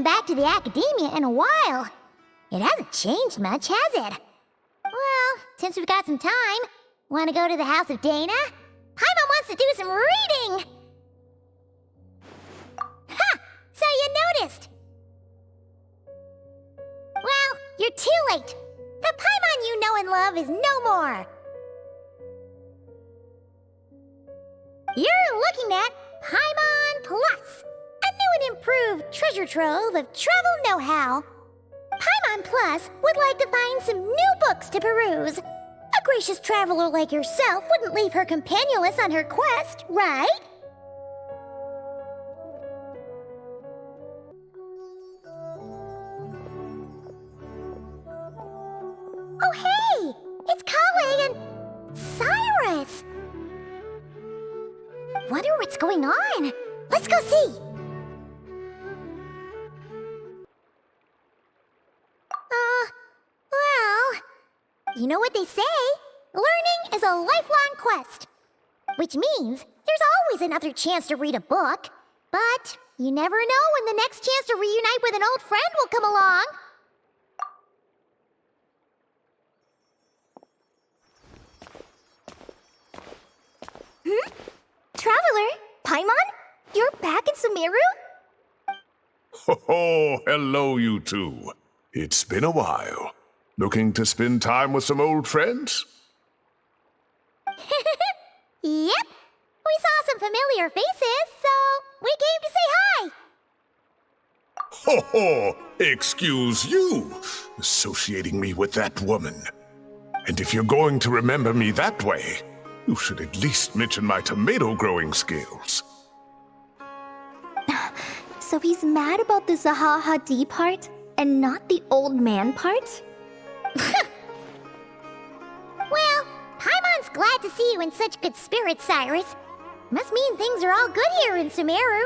back to the academia in a while. It hasn't changed much, has it? Well, since we've got some time, want to go to the house of Dana? Paimon wants to do some reading! Ha! So you noticed! Well, you're too late. The Paimon you know and love is no more. You're looking at Paimon Plus, a new and improved treasure trove of travel know-how. Paimon Plus would like to find some new books to peruse. A gracious traveler like yourself wouldn't leave her companionless on her quest, right? Oh hey! It's Kale and Cyrus! Wonder what's going on. Let's go see! Well, you know what they say. Learning is a lifelong quest. Which means there's always another chance to read a book. But you never know when the next chance to reunite with an old friend will come along. Traveler, Paimon? You're back in Sumeru? Ho, hello you two. It's been a while. Looking to spend time with some old friends? Yep. We saw some familiar faces, so we came to say hi. Ho, excuse you, associating me with that woman. And if you're going to remember me that way, you should at least mention my tomato growing skills. So he's mad about the Zaha Hadid part and not the old man part? Well, Paimon's glad to see you in such good spirits, Cyrus. Must mean things are all good here in Sumeru.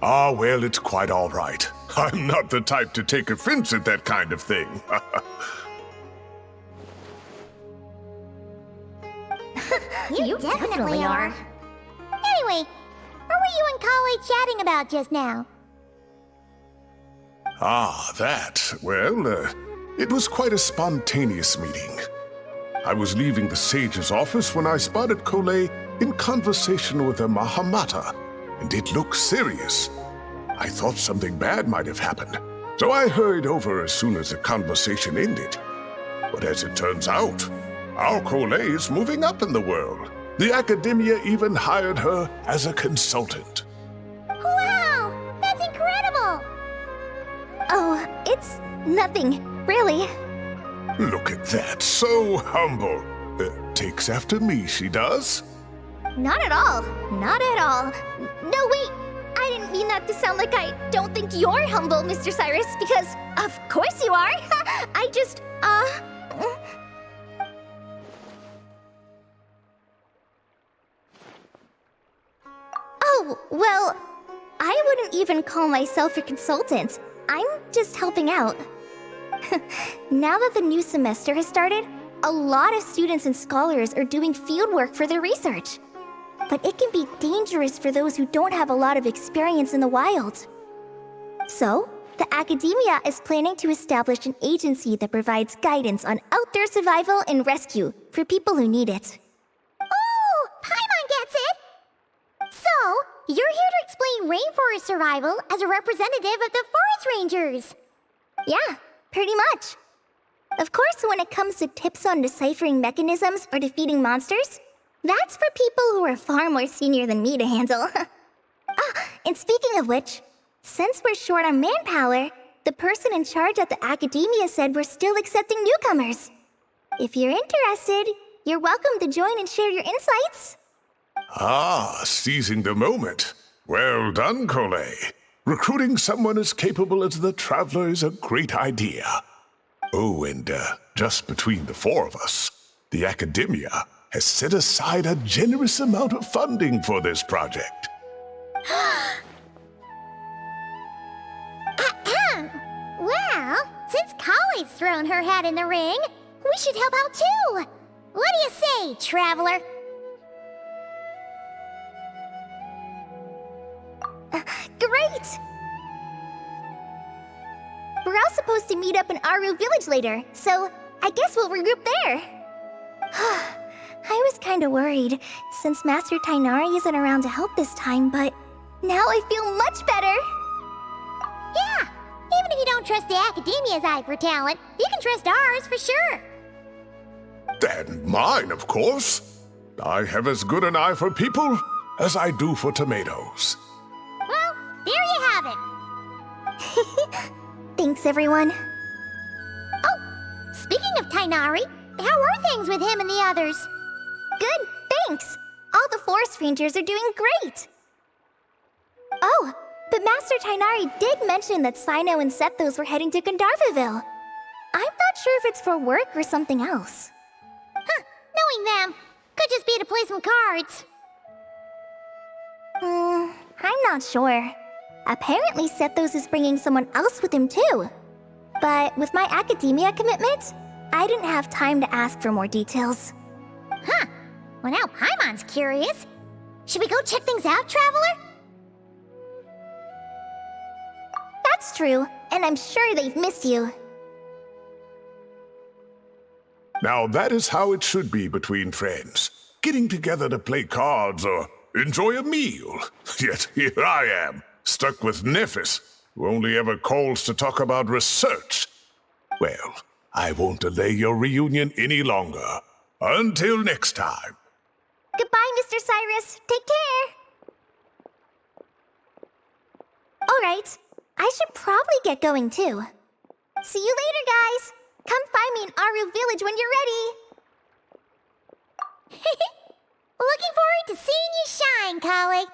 Ah, well, it's quite all right. I'm not the type to take offense at that kind of thing. You definitely are. Anyway, what were you and Kale chatting about just now? Ah, that. Well, it was quite a spontaneous meeting. I was leaving the sage's office when I spotted Kole in conversation with a Mahamata, and it looked serious. I thought something bad might have happened, so I hurried over as soon as the conversation ended. But as it turns out, our Kole is moving up in the world. The academia even hired her as a consultant. Wow! That's incredible! Oh, it's nothing, really. Look at that, so humble. Takes after me, she does. Not at all. Not at all. No, wait. I didn't mean that to sound like I don't think you're humble, Mr. Cyrus, because of course you are. I just, Oh, well, I wouldn't even call myself a consultant. I'm just helping out. Now that the new semester has started, a lot of students and scholars are doing fieldwork for their research. But it can be dangerous for those who don't have a lot of experience in the wild. So, the academia is planning to establish an agency that provides guidance on outdoor survival and rescue for people who need it. Oh, Paimon gets it! So, you're here to explain rainforest survival as a representative of the forest rangers. Yeah, pretty much. Of course, when it comes to tips on deciphering mechanisms or defeating monsters, that's for people who are far more senior than me to handle. And speaking of which, since we're short on manpower, the person in charge at the academia said we're still accepting newcomers. If you're interested, you're welcome to join and share your insights. Ah, seizing the moment. Well done, Kole. Recruiting someone as capable as the Traveler is a great idea. Oh, and just between the four of us, the academia has set aside a generous amount of funding for this project. Well, since Kale's thrown her hat in the ring, we should help out too. What do you say, Traveler? Great! We're all supposed to meet up in Aru Village later, so I guess we'll regroup there. I was kinda worried, since Master Tainari isn't around to help this time, but now I feel much better! Yeah, even if you don't trust the Academia's eye for talent, you can trust ours for sure. And mine, of course. I have as good an eye for people as I do for tomatoes. Well, there you have it. Thanks, everyone. Oh, speaking of Tainari, how are things with him and the others? Good, thanks! All the forest rangers are doing great! Oh, but Master Tainari did mention that Sino and Sethos were heading to Gandharvaville. I'm not sure if it's for work or something else. Huh, knowing them, could just be to play some cards. I'm not sure. Apparently Sethos is bringing someone else with him too. But with my academia commitment, I didn't have time to ask for more details. Huh, well now Paimon's curious. Should we go check things out, Traveler? That's true, and I'm sure they've missed you. Now that is how it should be between friends. Getting together to play cards or enjoy a meal. Yet here I am, stuck with Nephis, who only ever calls to talk about research. Well, I won't delay your reunion any longer. Until next time. Goodbye, Mr. Cyrus. Take care. Alright, I should probably get going too. See you later, guys. Come find me in Aru Village when you're ready. Looking forward to seeing you shine, colleague.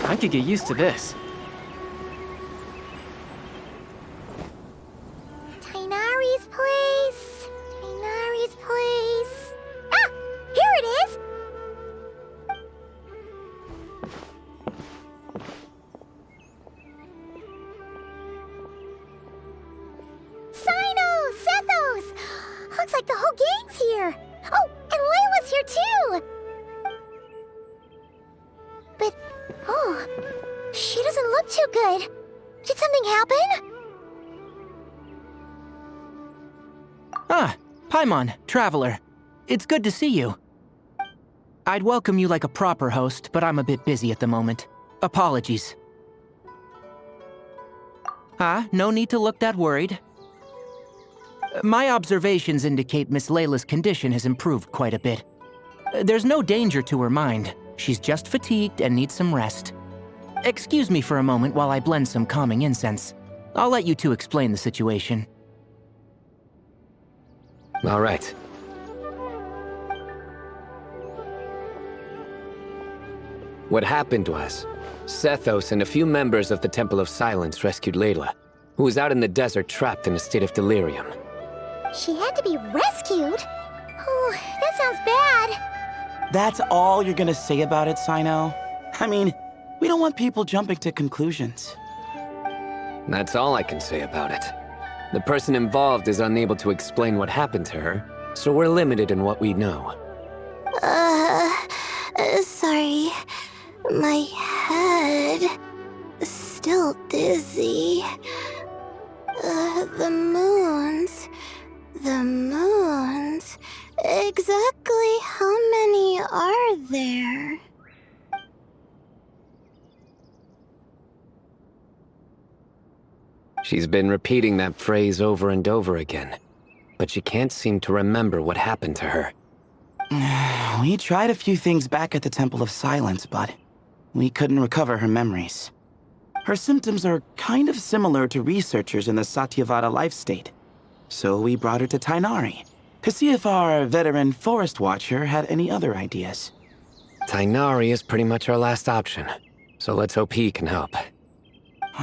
I could get used to this. Tainari's place. Tainari's place. Ah! Here it is! Sino! Sethos! Looks like the whole gang's here. Oh, and Layla's here too! But, oh, she doesn't look too good. Did something happen? Ah, Paimon, Traveler. It's good to see you. I'd welcome you like a proper host, but I'm a bit busy at the moment. Apologies. No need to look that worried. My observations indicate Miss Layla's condition has improved quite a bit. There's no danger to her mind. She's just fatigued and needs some rest. Excuse me for a moment while I blend some calming incense. I'll let you two explain the situation. All right. What happened was, Sethos and a few members of the Temple of Silence rescued Layla, who was out in the desert trapped in a state of delirium. She had to be rescued? Oh, that sounds bad. That's all you're gonna say about it, Sino? I mean, we don't want people jumping to conclusions. That's all I can say about it. The person involved is unable to explain what happened to her, so we're limited in what we know. Sorry. My head is still dizzy. The moons. Exactly how many are there? She's been repeating that phrase over and over again. but she can't seem to remember what happened to her. We tried a few things back at the Temple of Silence, but we couldn't recover her memories. Her symptoms are kind of similar to researchers in the Satyavada life state. So we brought her to Tainari to see if our veteran forest watcher had any other ideas. Tainari is pretty much our last option, so let's hope he can help.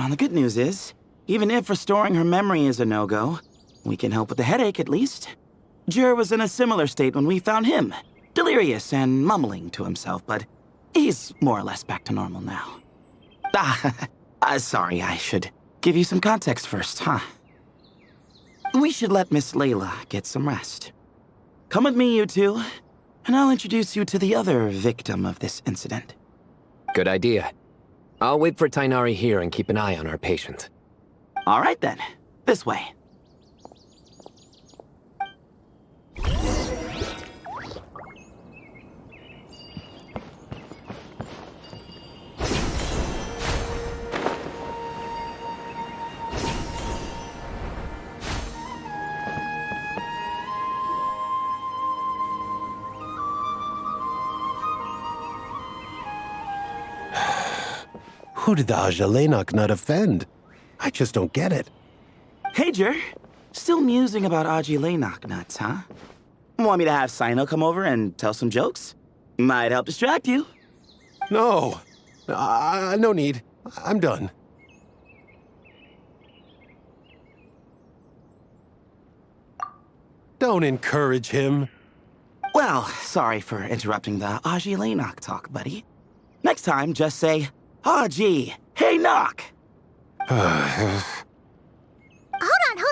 The good news is, even if restoring her memory is a no-go, we can help with the headache at least. Jur was in a similar state when we found him, delirious and mumbling to himself, but he's more or less back to normal now. Sorry, I should give you some context first, huh? We should let Miss Layla get some rest. Come with me, you two, and I'll introduce you to the other victim of this incident. Good idea. I'll wait for Tainari here and keep an eye on our patient. All right then, this way. Who did the Ajalenok not offend? I just don't get it. Hey, Jur. Still musing about Aji nuts, huh? Want me to have Sino come over and tell some jokes? Might help distract you. No. No need. I'm done. Don't encourage him. Well, sorry for interrupting the Aji talk, buddy. Next time, just say, Aji, hey knock! Hold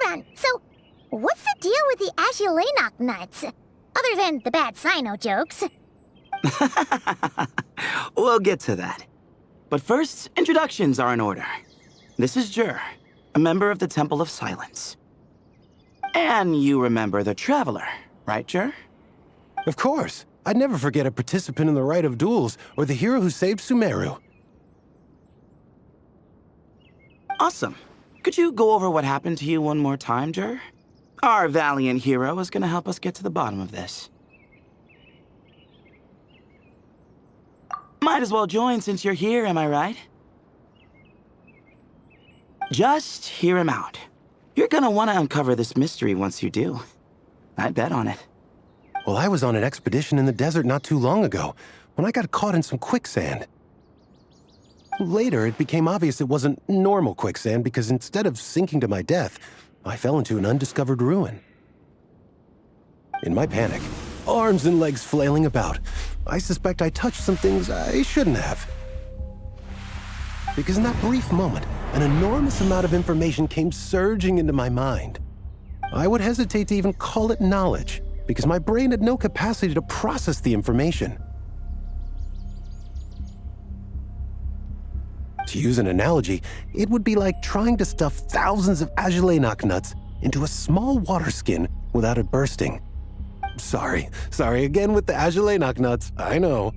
on. So, what's the deal with the Ashilenok nuts? Other than the bad Sino jokes. We'll get to that. But first, introductions are in order. This is Jur, a member of the Temple of Silence. And you remember the Traveler, right, Jur? Of course. I'd never forget a participant in the Rite of Duels or the hero who saved Sumeru. Awesome. Could you go over what happened to you one more time, Jur? Our valiant hero is gonna help us get to the bottom of this. Might as well join since you're here, am I right? Just hear him out. You're gonna want to uncover this mystery once you do. I'd bet on it. Well, I was on an expedition in the desert not too long ago, when I got caught in some quicksand. Later, it became obvious it wasn't normal quicksand because instead of sinking to my death, I fell into an undiscovered ruin. In my panic, arms and legs flailing about, I suspect I touched some things I shouldn't have. Because in that brief moment, an enormous amount of information came surging into my mind. I would hesitate to even call it knowledge, because my brain had no capacity to process the information. To use an analogy, it would be like trying to stuff thousands of Ajalenok nuts into a small water skin without it bursting. Sorry again with the Ajalenok nuts, I know.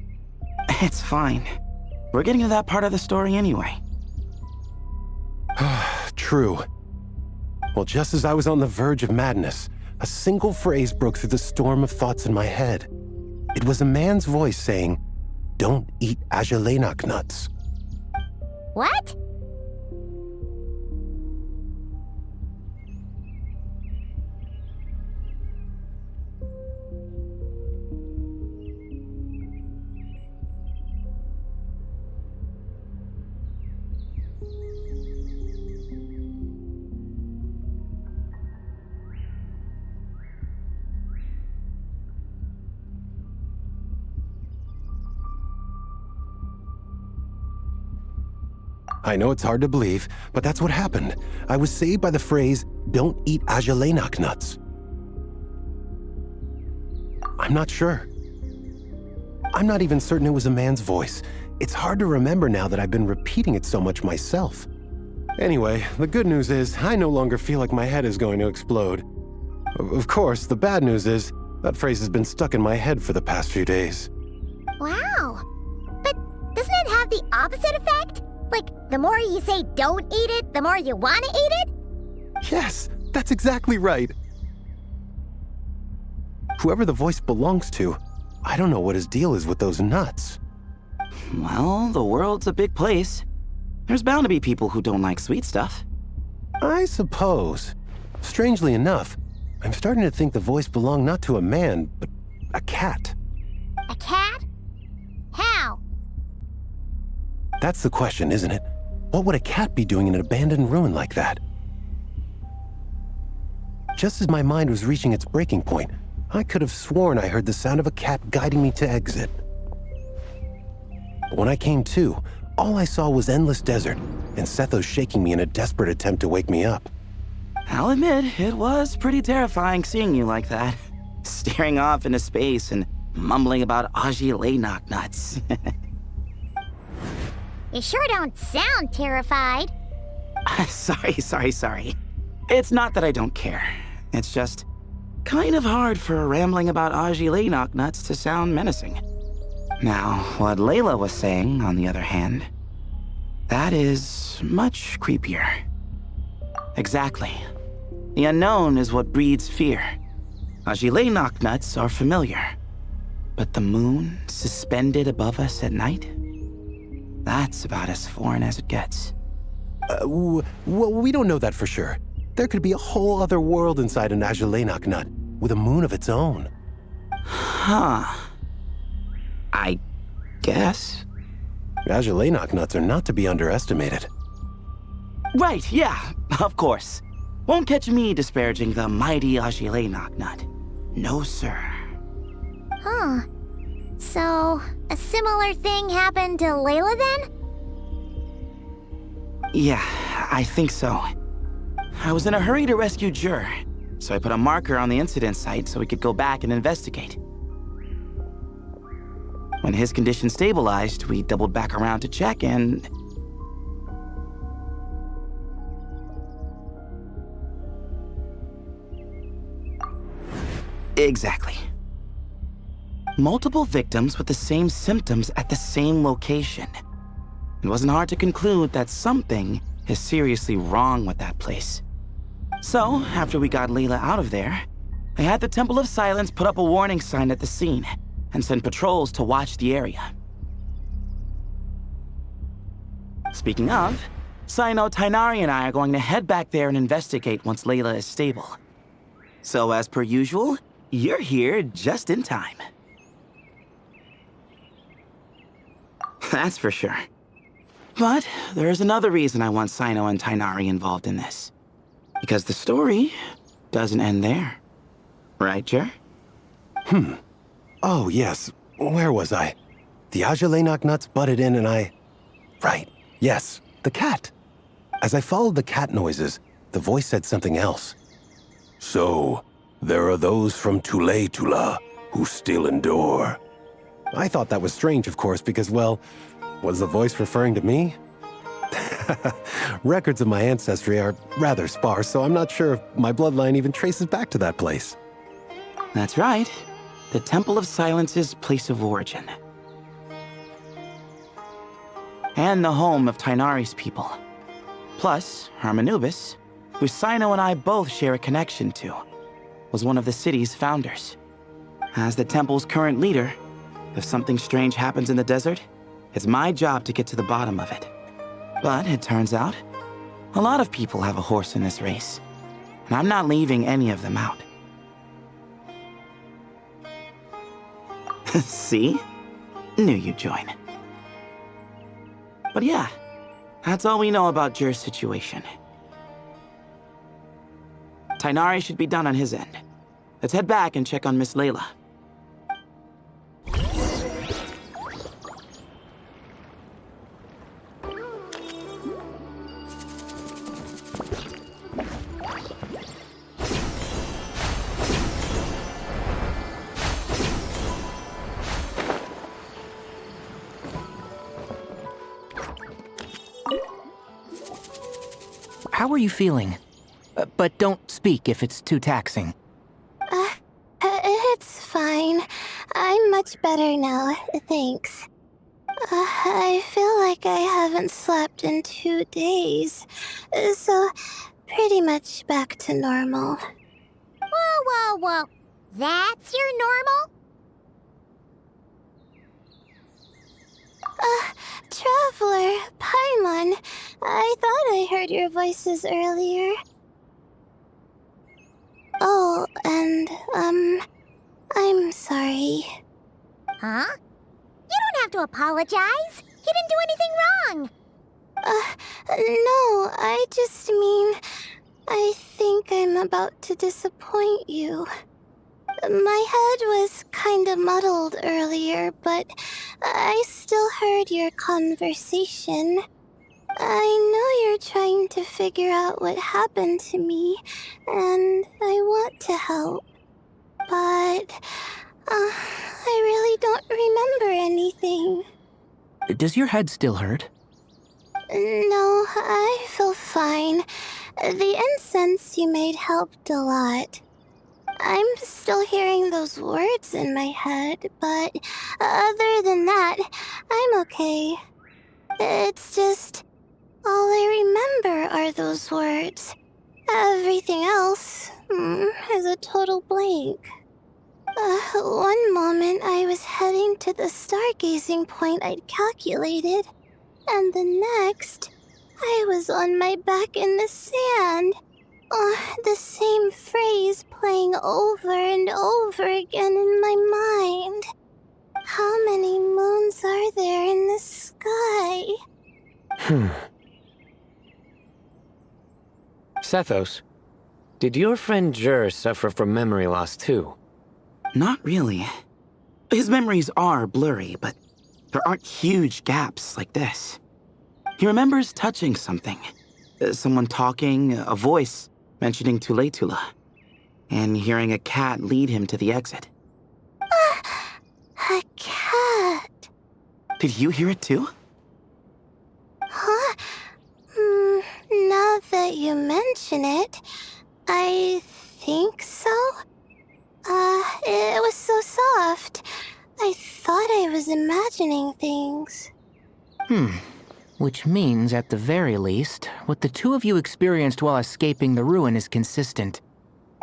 It's fine. We're getting to that part of the story anyway. True. Well, just as I was on the verge of madness, a single phrase broke through the storm of thoughts in my head. It was a man's voice saying, "Don't eat Ajalenok nuts." What? I know it's hard to believe, but that's what happened. I was saved by the phrase, "Don't eat Ajalenok nuts." I'm not sure. I'm not even certain it was a man's voice. It's hard to remember now that I've been repeating it so much myself. Anyway, the good news is I no longer feel like my head is going to explode. Of course, the bad news is that phrase has been stuck in my head for the past few days. Wow. But doesn't it have the opposite effect? Like, the more you say don't eat it, the more you want to eat it? Yes, that's exactly right. Whoever the voice belongs to, I don't know what his deal is with those nuts. Well, the world's a big place. There's bound to be people who don't like sweet stuff. I suppose. Strangely enough, I'm starting to think the voice belonged not to a man, but a cat. A cat? How? That's the question, isn't it? What would a cat be doing in an abandoned ruin like that? Just as my mind was reaching its breaking point, I could have sworn I heard the sound of a cat guiding me to exit. But when I came to, all I saw was endless desert, and Sethos shaking me in a desperate attempt to wake me up. I'll admit, it was pretty terrifying seeing you like that. Staring off into space and mumbling about Aji nuts. You sure don't sound terrified. Sorry. It's not that I don't care. It's just kind of hard for rambling about Aji nuts to sound menacing. Now, what Layla was saying, on the other hand, that is much creepier. Exactly. The unknown is what breeds fear. Aji nuts are familiar. But the moon suspended above us at night? That's about as foreign as it gets. Well, we don't know that for sure. There could be a whole other world inside an Ajilenok nut, with a moon of its own. Huh. I guess. Ajilenok nuts are not to be underestimated. Right, yeah, of course. Won't catch me disparaging the mighty Ajilenok nut. No, sir. Huh. So, a similar thing happened to Layla then? Yeah, I think so. I was in a hurry to rescue Jur, so I put a marker on the incident site so we could go back and investigate. When his condition stabilized, we doubled back around to check and... Exactly. Multiple victims with the same symptoms at the same location. It wasn't hard to conclude that something is seriously wrong with that place. So, after we got Layla out of there, I had the Temple of Silence put up a warning sign at the scene and send patrols to watch the area. Speaking of, Sino, Tainari, and I are going to head back there and investigate once Layla is stable. So, as per usual, you're here just in time. That's for sure. But there's another reason I want Sino and Tainari involved in this. Because the story doesn't end there. Right, Jer? Oh, yes. Where was I? The Ajilenok nuts butted in and I... Right. Yes, the cat. As I followed the cat noises, the voice said something else. So, there are those from Tula who still endure. I thought that was strange, of course, because, well, was the voice referring to me? Records of my ancestry are rather sparse, so I'm not sure if my bloodline even traces back to that place. That's right. The Temple of Silence's place of origin. And the home of Tainari's people. Plus, Hermanubis, who Sino and I both share a connection to, was one of the city's founders. As the temple's current leader, if something strange happens in the desert, it's my job to get to the bottom of it. But it turns out, a lot of people have a horse in this race, and I'm not leaving any of them out. See? Knew you'd join. But yeah, that's all we know about Jur's situation. Tainari should be done on his end. Let's head back and check on Miss Layla. How are you feeling? But don't speak if it's too taxing. It's fine. I'm much better now, thanks. I feel like I haven't slept in 2 days, so pretty much back to normal. Whoa. That's your normal? Traveler, Paimon, I thought I heard your voices earlier. Oh, and, I'm sorry. Huh? You don't have to apologize. You didn't do anything wrong. No, I just mean, I think I'm about to disappoint you. My head was kinda muddled earlier, but I still heard your conversation. I know you're trying to figure out what happened to me, and I want to help. But, I really don't remember anything. Does your head still hurt? No, I feel fine. The incense you made helped a lot. I'm still hearing those words in my head, but other than that, I'm okay. It's just, all I remember are those words. Everything else is a total blank. One moment I was heading to the stargazing point I'd calculated, and the next, I was on my back in the sand. The same phrase playing over and over again in my mind. How many moons are there in the sky? Sethos, did your friend Jur suffer from memory loss too? Not really. His memories are blurry, but there aren't huge gaps like this. He remembers touching something. Someone talking, a voice mentioning Tuletula, and hearing a cat lead him to the exit. A cat. Did you hear it too? Huh? Now that you mention it, I think so. It was so soft. I thought I was imagining things. Which means, at the very least, what the two of you experienced while escaping the ruin is consistent.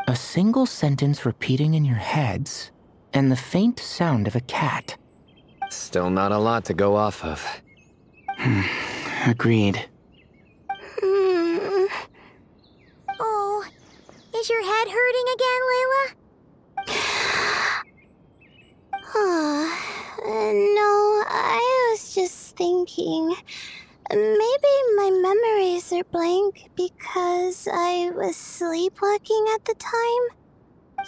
A single sentence repeating in your heads, and the faint sound of a cat. Still not a lot to go off of. Agreed. Oh, is your head hurting again, Layla? No, I was just thinking. Maybe my memories are blank because I was sleepwalking at the time.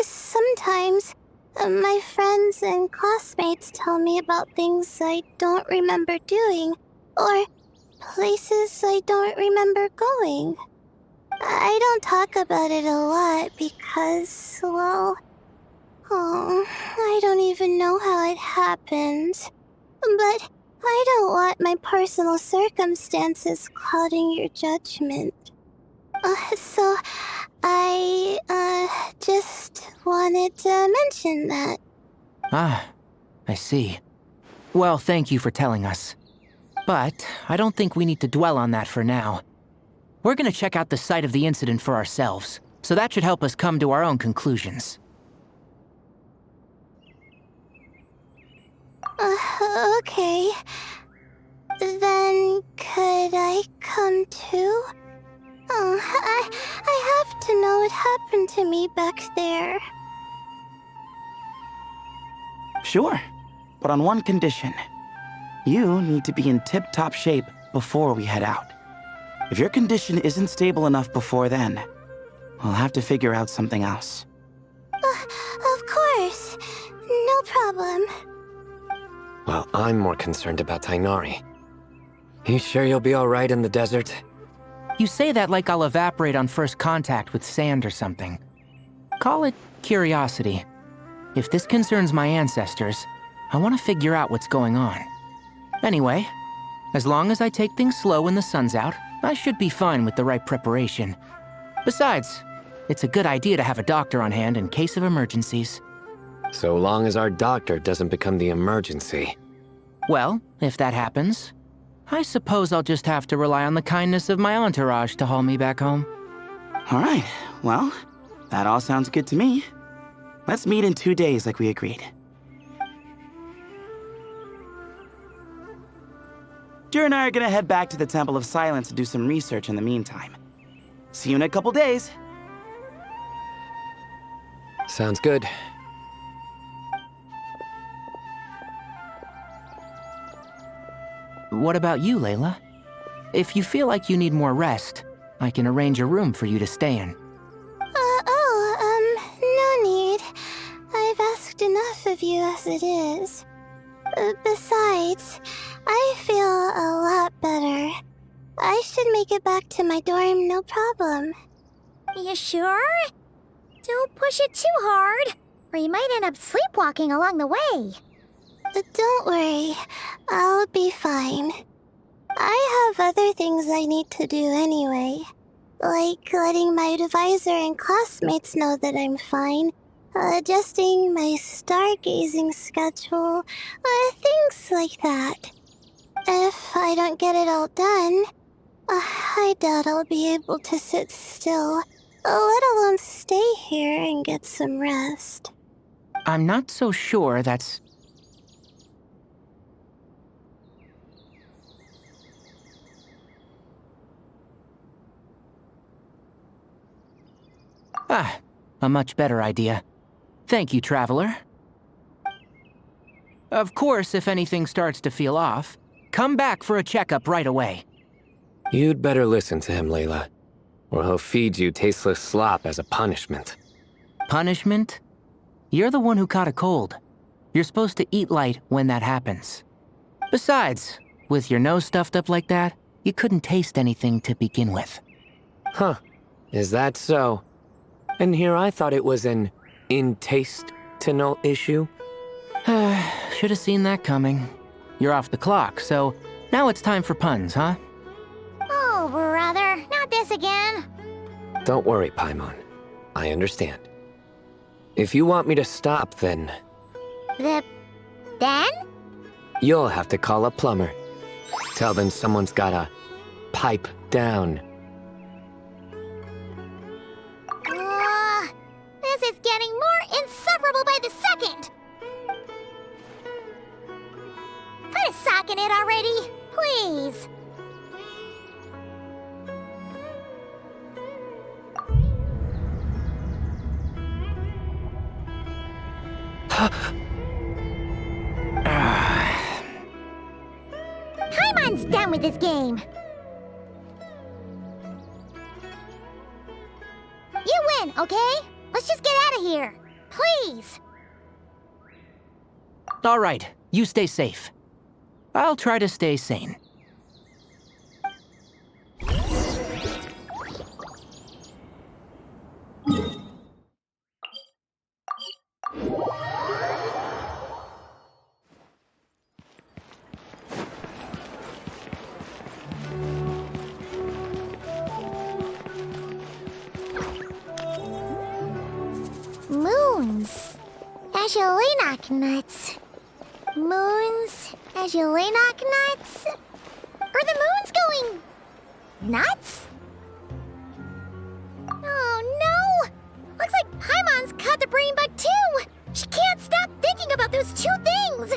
Sometimes, my friends and classmates tell me about things I don't remember doing, or places I don't remember going. I don't talk about it a lot because, well, I don't even know how it happened. But I don't want my personal circumstances clouding your judgment. So I, just wanted to mention that. Ah, I see. Well, thank you for telling us. But I don't think we need to dwell on that for now. We're gonna check out the site of the incident for ourselves, so that should help us come to our own conclusions. Okay. Then could I come too? I have to know what happened to me back there. Sure, but on one condition. You need to be in tip-top shape before we head out. If your condition isn't stable enough before then, we'll have to figure out something else. Of course. No problem. Well, I'm more concerned about Tainari. You sure you'll be alright in the desert? You say that like I'll evaporate on first contact with sand or something. Call it curiosity. If this concerns my ancestors, I want to figure out what's going on. Anyway, as long as I take things slow when the sun's out, I should be fine with the right preparation. Besides, it's a good idea to have a doctor on hand in case of emergencies. So long as our doctor doesn't become the emergency. Well, if that happens, I suppose I'll just have to rely on the kindness of my entourage to haul me back home. All right, well, that all sounds good to me. Let's meet in 2 days like we agreed. Jer and I are gonna head back to the Temple of Silence to do some research in the meantime. See you in a couple days. Sounds good. What about you, Layla? If you feel like you need more rest, I can arrange a room for you to stay in. No need. I've asked enough of you as it is. Besides, I feel a lot better. I should make it back to my dorm, no problem. You sure? Don't push it too hard, or you might end up sleepwalking along the way. Don't worry, I'll be fine. I have other things I need to do anyway. Like letting my advisor and classmates know that I'm fine, adjusting my stargazing schedule, things like that. If I don't get it all done, I doubt I'll be able to sit still, let alone stay here and get some rest. I'm not so sure that's... Ah, a much better idea. Thank you, Traveler. Of course, if anything starts to feel off, come back for a checkup right away. You'd better listen to him, Layla, or he'll feed you tasteless slop as a punishment. Punishment? You're the one who caught a cold. You're supposed to eat light when that happens. Besides, with your nose stuffed up like that, you couldn't taste anything to begin with. Huh. Is that so? And here I thought it was an intestinal issue. Should have seen that coming. You're off the clock, so now it's time for puns, huh? Oh, brother, not this again. Don't worry, Paimon. I understand. If you want me to stop, then Then? you'll have to call a plumber. Tell them someone's gotta pipe down. This is getting more insufferable by the second. Put a sock in it already, please. Paimon's done with this game. You win, okay? Let's just get out of here. Please. All right, you stay safe. I'll try to stay sane. Moons. As you Azulinoc nuts. Moons. As you Azulinoc nuts. Are the moons going nuts? Oh no! Looks like Paimon's caught the brain bug too! She can't stop thinking about those two things!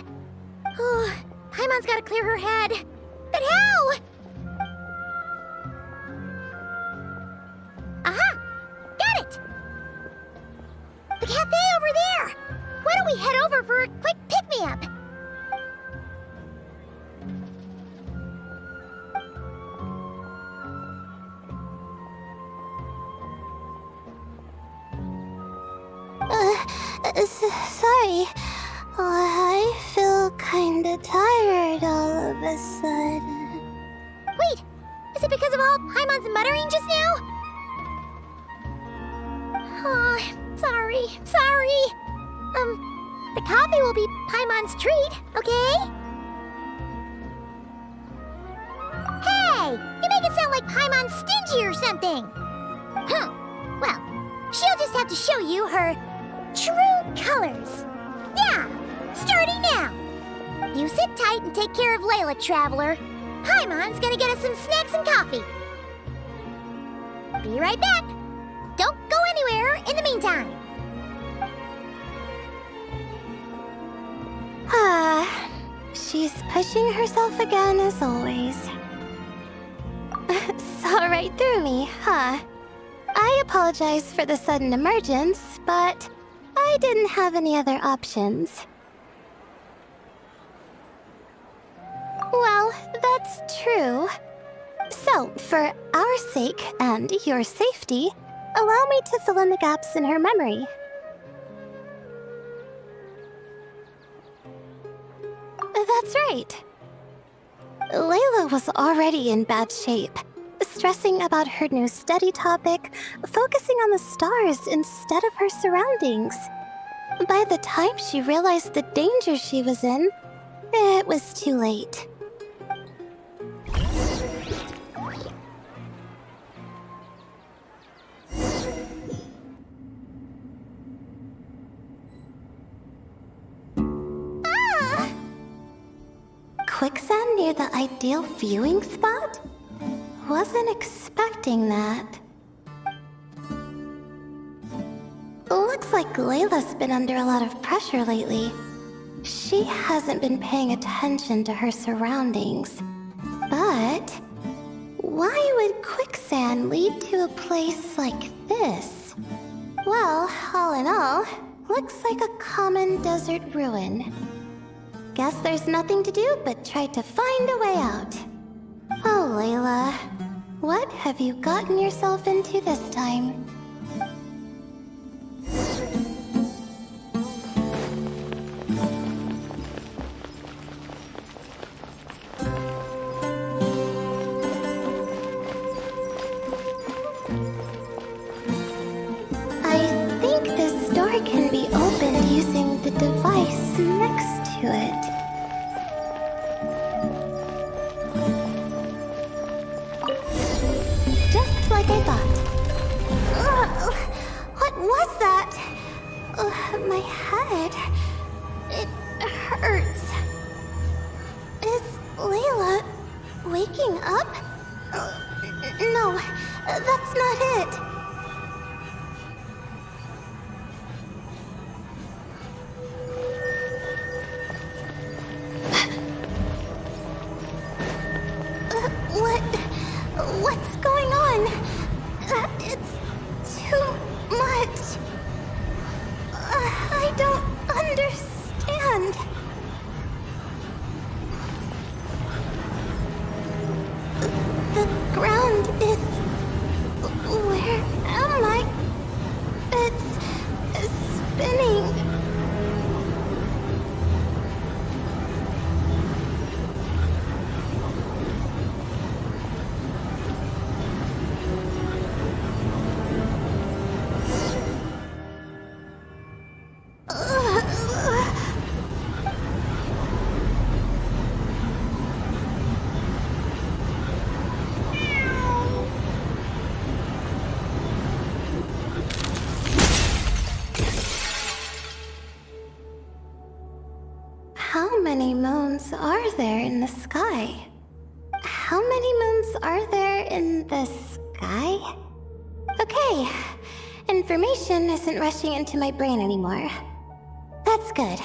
Oh, Paimon's gotta clear her head. But how? Aha! Got it! The cafe over there! Why don't we head over for a quick pick-me-up? Sorry. I feel kinda tired all of a sudden. Wait! Is it because of all Paimon's muttering just now? Oh, sorry. The coffee will be Paimon's treat, okay? Hey! You make it sound like Paimon's stingy or something! Huh. Well, she'll just have to show you her true colors. Yeah! Starting now! You sit tight and take care of Layla, Traveler. Paimon's gonna get us some snacks and coffee. Be right back! Don't go anywhere in the meantime. she's pushing herself again as always. Saw right through me, huh? I apologize for the sudden emergence, but I didn't have any other options. Well, that's true. So, for our sake and your safety, allow me to fill in the gaps in her memory. That's right. Layla was already in bad shape, stressing about her new study topic, focusing on the stars instead of her surroundings. By the time she realized the danger she was in, it was too late. Quicksand near the ideal viewing spot? Wasn't expecting that. Looks like Layla's been under a lot of pressure lately. She hasn't been paying attention to her surroundings. But why would quicksand lead to a place like this? Well, all in all, looks like a common desert ruin. Guess there's nothing to do but try to find a way out. Oh, Layla, what have you gotten yourself into this time? I think this door can be opened using the device next to it. Just like I thought. Ugh, what was that? My head. It hurts. Is Layla waking up? No, that's not it. What's going on? It's too much. I don't understand. The ground is... Where am I? It's spinning. How many moons are there in the sky? How many moons are there in the sky? Okay, information isn't rushing into my brain anymore. That's good.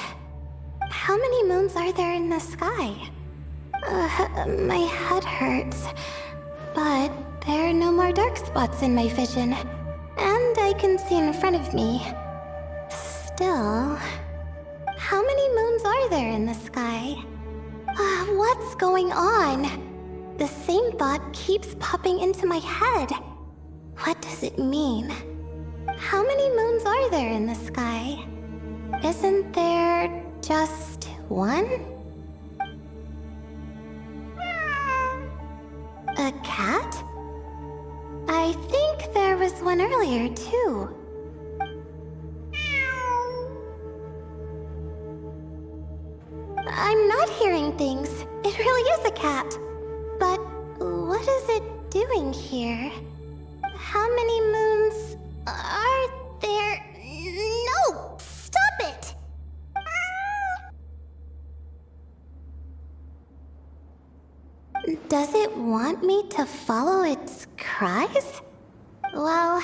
How many moons are there in the sky? My head hurts, but there are no more dark spots in my vision, and I can see in front of me. Still... How many moons are there in the sky? What's going on? The same thought keeps popping into my head. What does it mean? How many moons are there in the sky? Isn't there just one? A cat? I think there was one earlier, too. I'm not hearing things. It really is a cat. But what is it doing here? How many moons are there? No! Stop it! Does it want me to follow its cries? Well,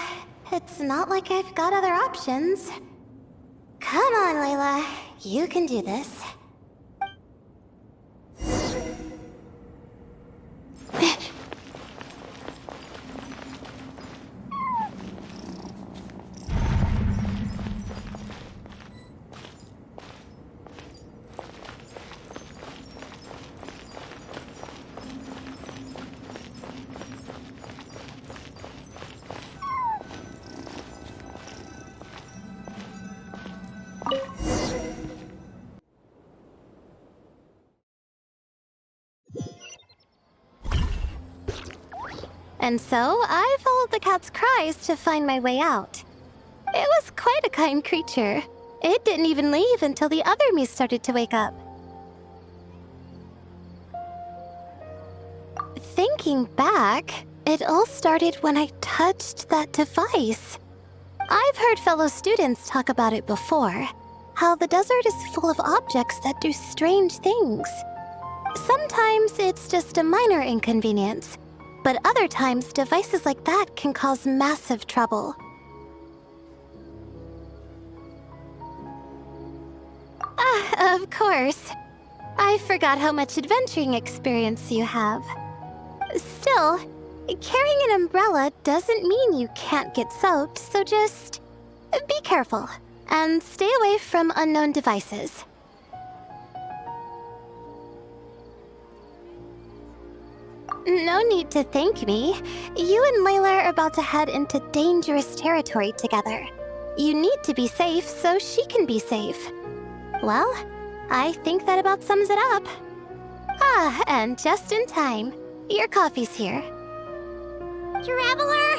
it's not like I've got other options. Come on, Layla. You can do this. And so I followed the cat's cries to find my way out. It was quite a kind creature. It didn't even leave until the other me started to wake up. Thinking back, it all started when I touched that device. I've heard fellow students talk about it before, how the desert is full of objects that do strange things. Sometimes it's just a minor inconvenience, but other times devices like that can cause massive trouble. Of course. I forgot how much adventuring experience you have. Still, carrying an umbrella doesn't mean you can't get soaked, so just be careful and stay away from unknown devices. No need to thank me. You and Layla are about to head into dangerous territory together. You need to be safe so she can be safe. Well, I think that about sums it up. Ah, and just in time. Your coffee's here. Traveler?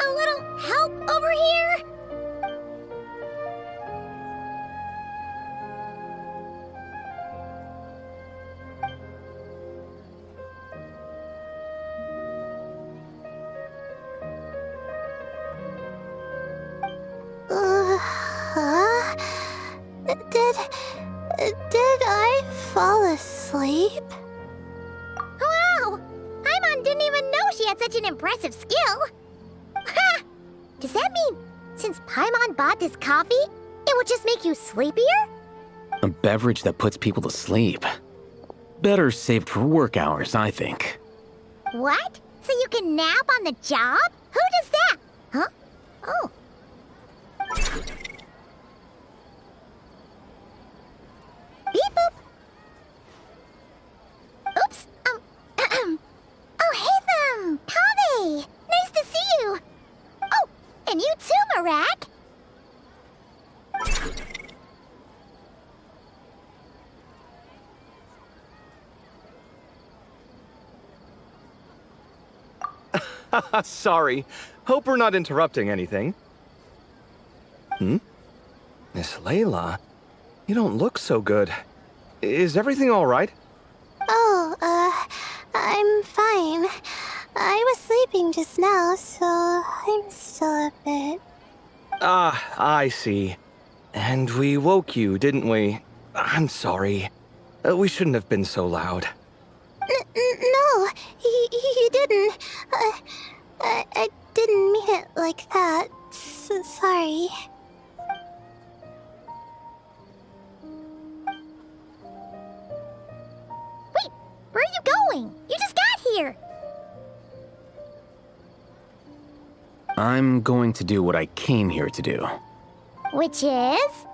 A little help over here? Did I fall asleep? Wow! Paimon didn't even know she had such an impressive skill. Ha! Does that mean since Paimon bought this coffee, it would just make you sleepier? A beverage that puts people to sleep. Better saved for work hours, I think. What? So you can nap on the job? Who does that? Huh? Oh. Beep boop. Oops. Oh, hey them. Kave. Nice to see you. Oh, and you too, Marak. Sorry. Hope we're not interrupting anything. Miss Layla, you don't look so good. Is everything all right? Oh, I'm fine. I was sleeping just now, so I'm still a bit... Ah, I see. And we woke you, didn't we? I'm sorry. We shouldn't have been so loud. No, you didn't. I didn't mean it like that. Sorry. Wait, where are you going? You just got here. I'm going to do what I came here to do. Which is?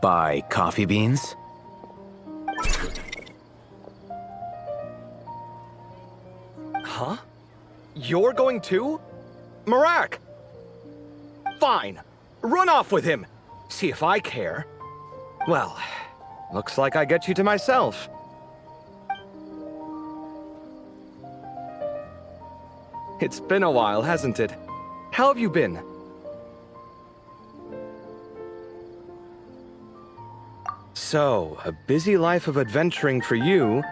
Buy coffee beans. Huh? You're going too? Marak! Fine. Run off with him. See if I care. Well, looks like I get you to myself. It's been a while, hasn't it? How have you been? So, a busy life of adventuring for you,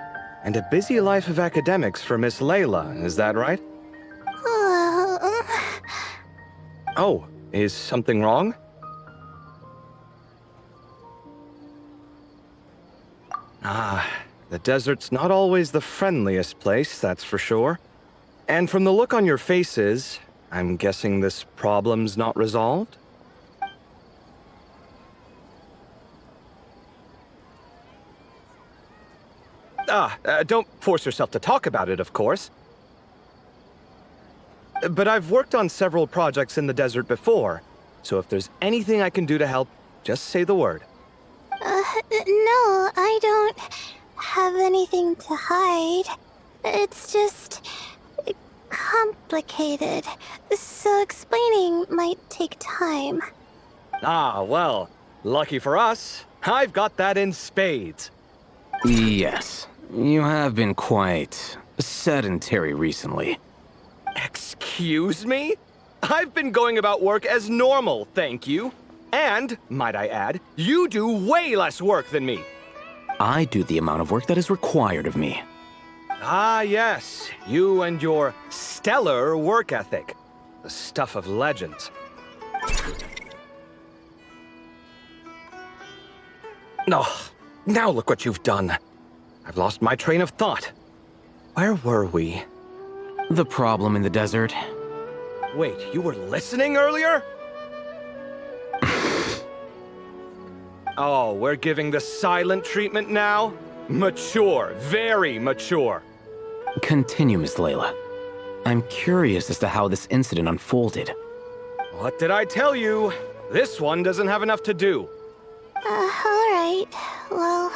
and a busy life of academics for Miss Layla, is that right? Oh, is something wrong? Ah, the desert's not always the friendliest place, that's for sure. And from the look on your faces, I'm guessing this problem's not resolved? Don't force yourself to talk about it, of course. But I've worked on several projects in the desert before, so if there's anything I can do to help, just say the word. No, I don't have anything to hide. It's just complicated, so explaining might take time. Ah, well, lucky for us, I've got that in spades. Yes, you have been quite sedentary recently. Excuse me? I've been going about work as normal, thank you. And, might I add, you do way less work than me. I do the amount of work that is required of me. Ah, yes. You and your stellar work ethic. The stuff of legends. Oh, now look what you've done. I've lost my train of thought. Where were we? The problem in the desert. Wait, you were listening earlier? Oh, we're giving the silent treatment now? Mature, very mature. Continue, Miss Layla. I'm curious as to how this incident unfolded. What did I tell you? This one doesn't have enough to do. Alright. Well...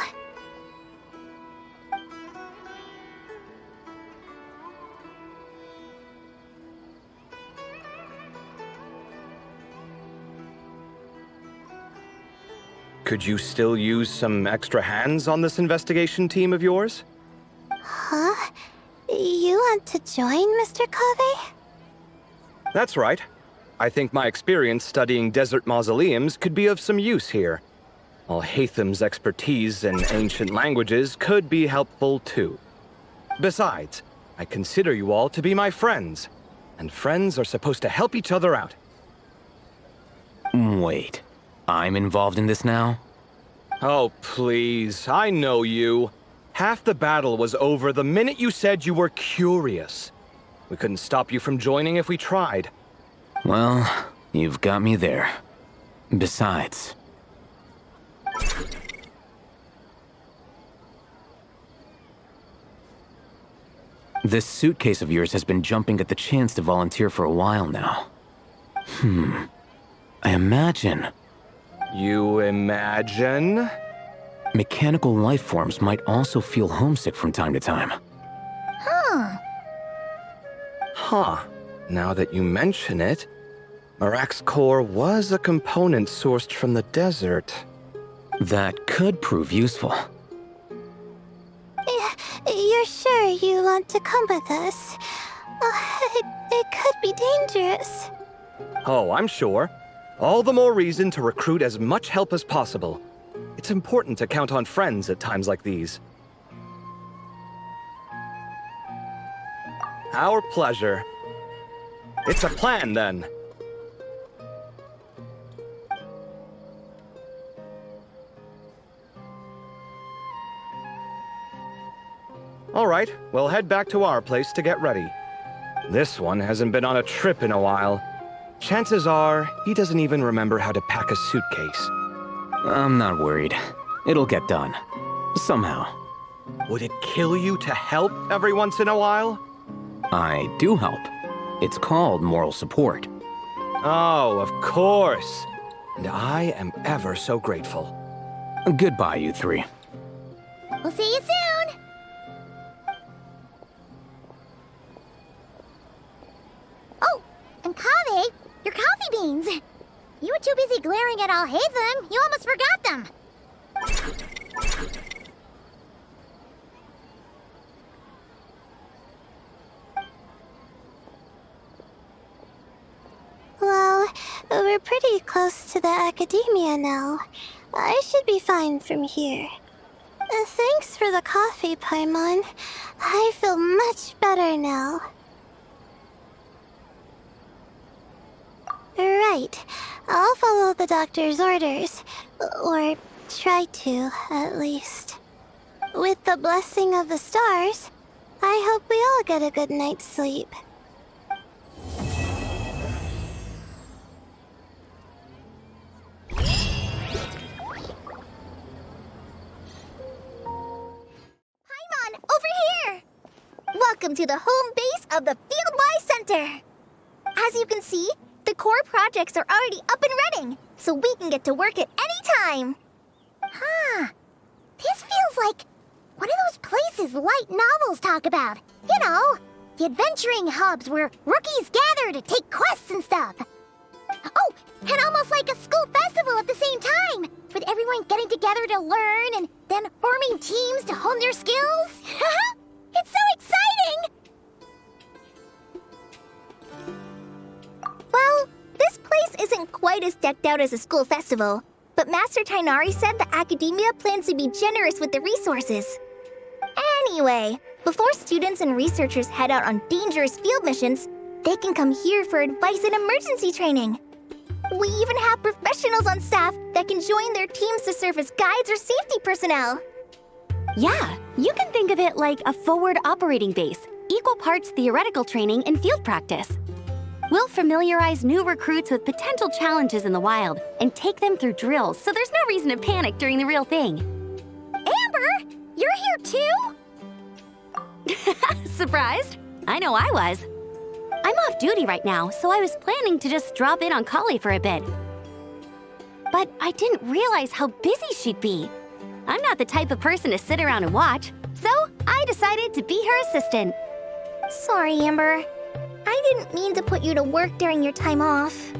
Could you still use some extra hands on this investigation team of yours? Huh? You want to join, Mr. Kave? That's right. I think my experience studying desert mausoleums could be of some use here. While Hatham's expertise in ancient languages could be helpful too. Besides, I consider you all to be my friends, and friends are supposed to help each other out. Wait, I'm involved in this now? Oh, please, I know you. Half the battle was over the minute you said you were curious. We couldn't stop you from joining if we tried. Well, you've got me there. Besides... This suitcase of yours has been jumping at the chance to volunteer for a while now. I imagine... You imagine? Mechanical life forms might also feel homesick from time to time. Huh. Now that you mention it, Marak's core was a component sourced from the desert. That could prove useful. You're sure you want to come with us? It could be dangerous. Oh, I'm sure. All the more reason to recruit as much help as possible. It's important to count on friends at times like these. Our pleasure. It's a plan, then. All right, we'll head back to our place to get ready. This one hasn't been on a trip in a while. Chances are, he doesn't even remember how to pack a suitcase. I'm not worried. It'll get done. Somehow. Would it kill you to help every once in a while? I do help. It's called moral support. Oh, of course. And I am ever so grateful. Goodbye, you three. We'll see you soon! Oh, and Kave, your coffee beans! You were too busy glaring at Alhaitham, you almost forgot them! Well, we're pretty close to the academia now. I should be fine from here. Thanks for the coffee, Paimon. I feel much better now. Right. I'll follow the doctor's orders. Or try to, at least. With the blessing of the stars, I hope we all get a good night's sleep. Paimon, over here! Welcome to the home base of the Fieldwise Center! As you can see, the core projects are already up and running, so we can get to work at any time. Huh. This feels like one of those places light novels talk about. You know, the adventuring hubs where rookies gather to take quests and stuff. Oh, and almost like a school festival at the same time, with everyone getting together to learn and then forming teams to hone their skills. It's so exciting! quite as decked out as a school festival, but Master Tainari said the Academia plans to be generous with the resources. Anyway, before students and researchers head out on dangerous field missions, they can come here for advice and emergency training. We even have professionals on staff that can join their teams to serve as guides or safety personnel. Yeah, you can think of it like a forward operating base, equal parts theoretical training and field practice. We'll familiarize new recruits with potential challenges in the wild and take them through drills so there's no reason to panic during the real thing. Amber, you're here too? Surprised? I know I was. I'm off duty right now, so I was planning to just drop in on Kale for a bit. But I didn't realize how busy she'd be. I'm not the type of person to sit around and watch, so I decided to be her assistant. Sorry, Amber. I didn't mean to put you to work during your time off.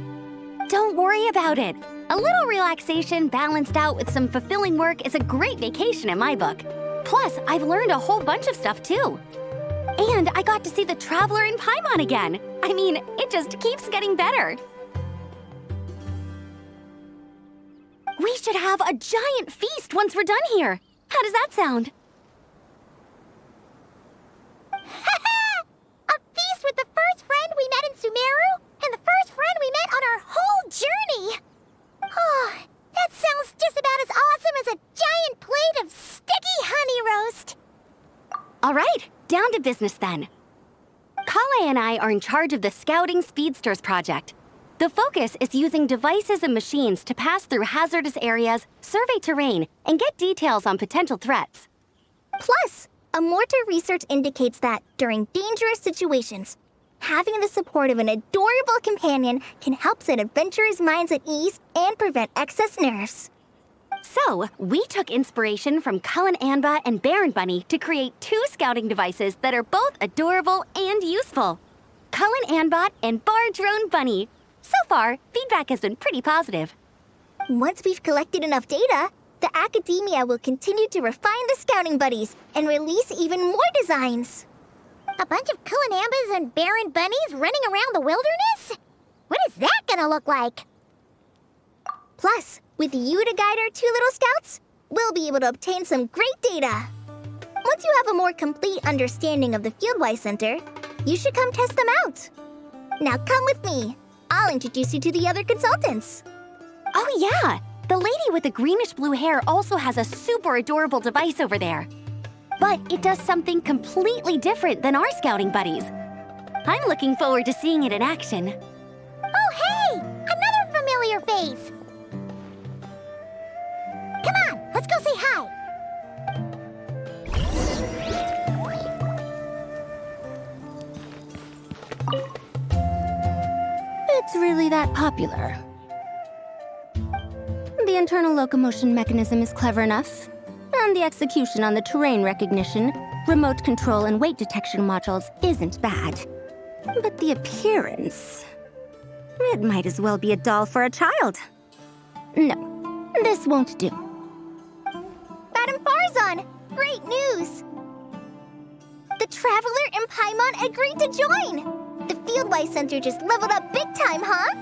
Don't worry about it. A little relaxation balanced out with some fulfilling work is a great vacation in my book. Plus, I've learned a whole bunch of stuff too. And I got to see the Traveler in Paimon again. I mean, it just keeps getting better. We should have a giant feast once we're done here. How does that sound? A feast with the first friend we met in Sumeru and the first friend we met on our whole journey. Oh, that sounds just about as awesome as a giant plate of sticky honey roast. All right, down to business then. Kale and I are in charge of the Scouting Speedsters project. The focus is using devices and machines to pass through hazardous areas, survey terrain, and get details on potential threats. Plus, a mortar research indicates that during dangerous situations, having the support of an adorable companion can help set adventurers' minds at ease and prevent excess nerves. So, we took inspiration from Cullen Anba and Baron Bunny to create 2 scouting devices that are both adorable and useful. Cullen Anbot and Bar Drone Bunny. So far, feedback has been pretty positive. Once we've collected enough data, the Academia will continue to refine the scouting buddies and release even more designs. A bunch of Kulanambas and Baron Bunnies running around the wilderness? What is that gonna look like? Plus, with you to guide our 2 little scouts, we'll be able to obtain some great data. Once you have a more complete understanding of the Fieldwise Center, you should come test them out. Now come with me. I'll introduce you to the other consultants. Oh yeah, the lady with the greenish-blue hair also has a super adorable device over there. But it does something completely different than our scouting buddies. I'm looking forward to seeing it in action. Oh hey, another familiar face. Come on, let's go say hi. It's really that popular. The internal locomotion mechanism is clever enough, and the execution on the terrain recognition, remote control, and weight detection modules isn't bad. But the appearance... it might as well be a doll for a child. No, this won't do. Madam Farzan, great news! The Traveler and Paimon agreed to join! The Fieldwise Center just leveled up big time, huh?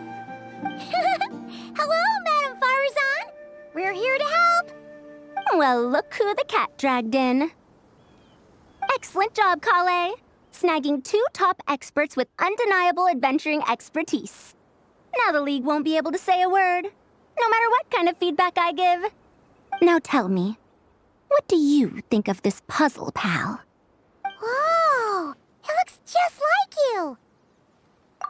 Hello, Madam Farzan. We're here to help. Well, look who the cat dragged in. Excellent job, Kale. Snagging 2 top experts with undeniable adventuring expertise. Now the League won't be able to say a word, no matter what kind of feedback I give. Now tell me, what do you think of this puzzle, pal? Whoa, it looks just like you.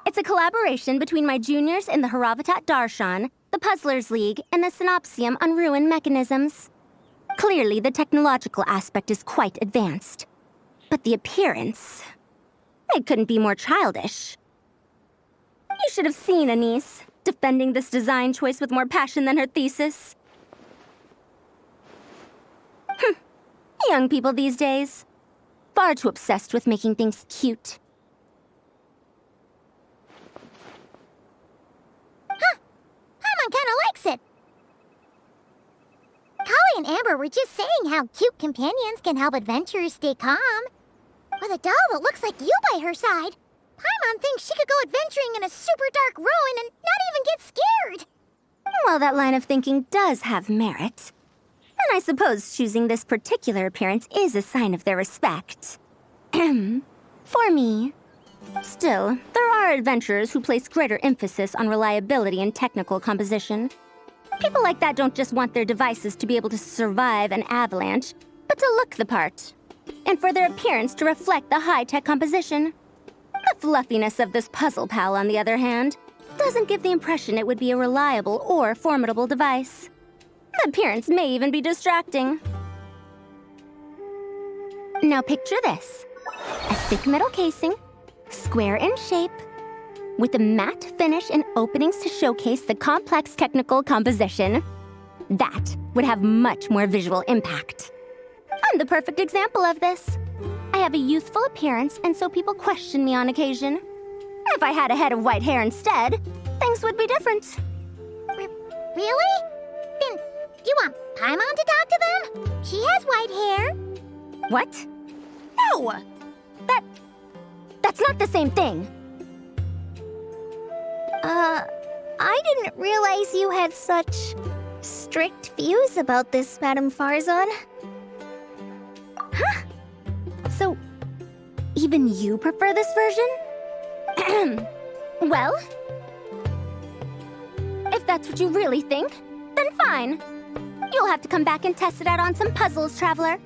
It's a collaboration between my juniors in the Haravatat Darshan, the Puzzlers League, and the Synopsium on Ruin Mechanisms. Clearly, the technological aspect is quite advanced. But the appearance... it couldn't be more childish. You should have seen Anise, defending this design choice with more passion than her thesis. Young people these days. Far too obsessed with making things cute. Paimon kinda likes it. Kale and Amber were just saying how cute companions can help adventurers stay calm. With a doll that looks like you by her side, Paimon thinks she could go adventuring in a super dark ruin and not even get scared. Well, that line of thinking does have merit. And I suppose choosing this particular appearance is a sign of their respect. For me. Still, there are adventurers who place greater emphasis on reliability and technical composition. People like that don't just want their devices to be able to survive an avalanche, but to look the part. And for their appearance to reflect the high-tech composition. The fluffiness of this puzzle pal, on the other hand, doesn't give the impression it would be a reliable or formidable device. The appearance may even be distracting. Now picture this. A thick metal casing, square in shape, with a matte finish and openings to showcase the complex technical composition. That would have much more visual impact. I'm the perfect example of this. I have a youthful appearance, and so people question me on occasion. If I had a head of white hair instead, things would be different. Really? Then you want Paimon to talk to them? She has white hair. What? No! That's not the same thing. I didn't realize you had such strict views about this, Madame Farzan. Huh? So, even you prefer this version? Well, if that's what you really think, then fine. You'll have to come back and test it out on some puzzles, Traveler.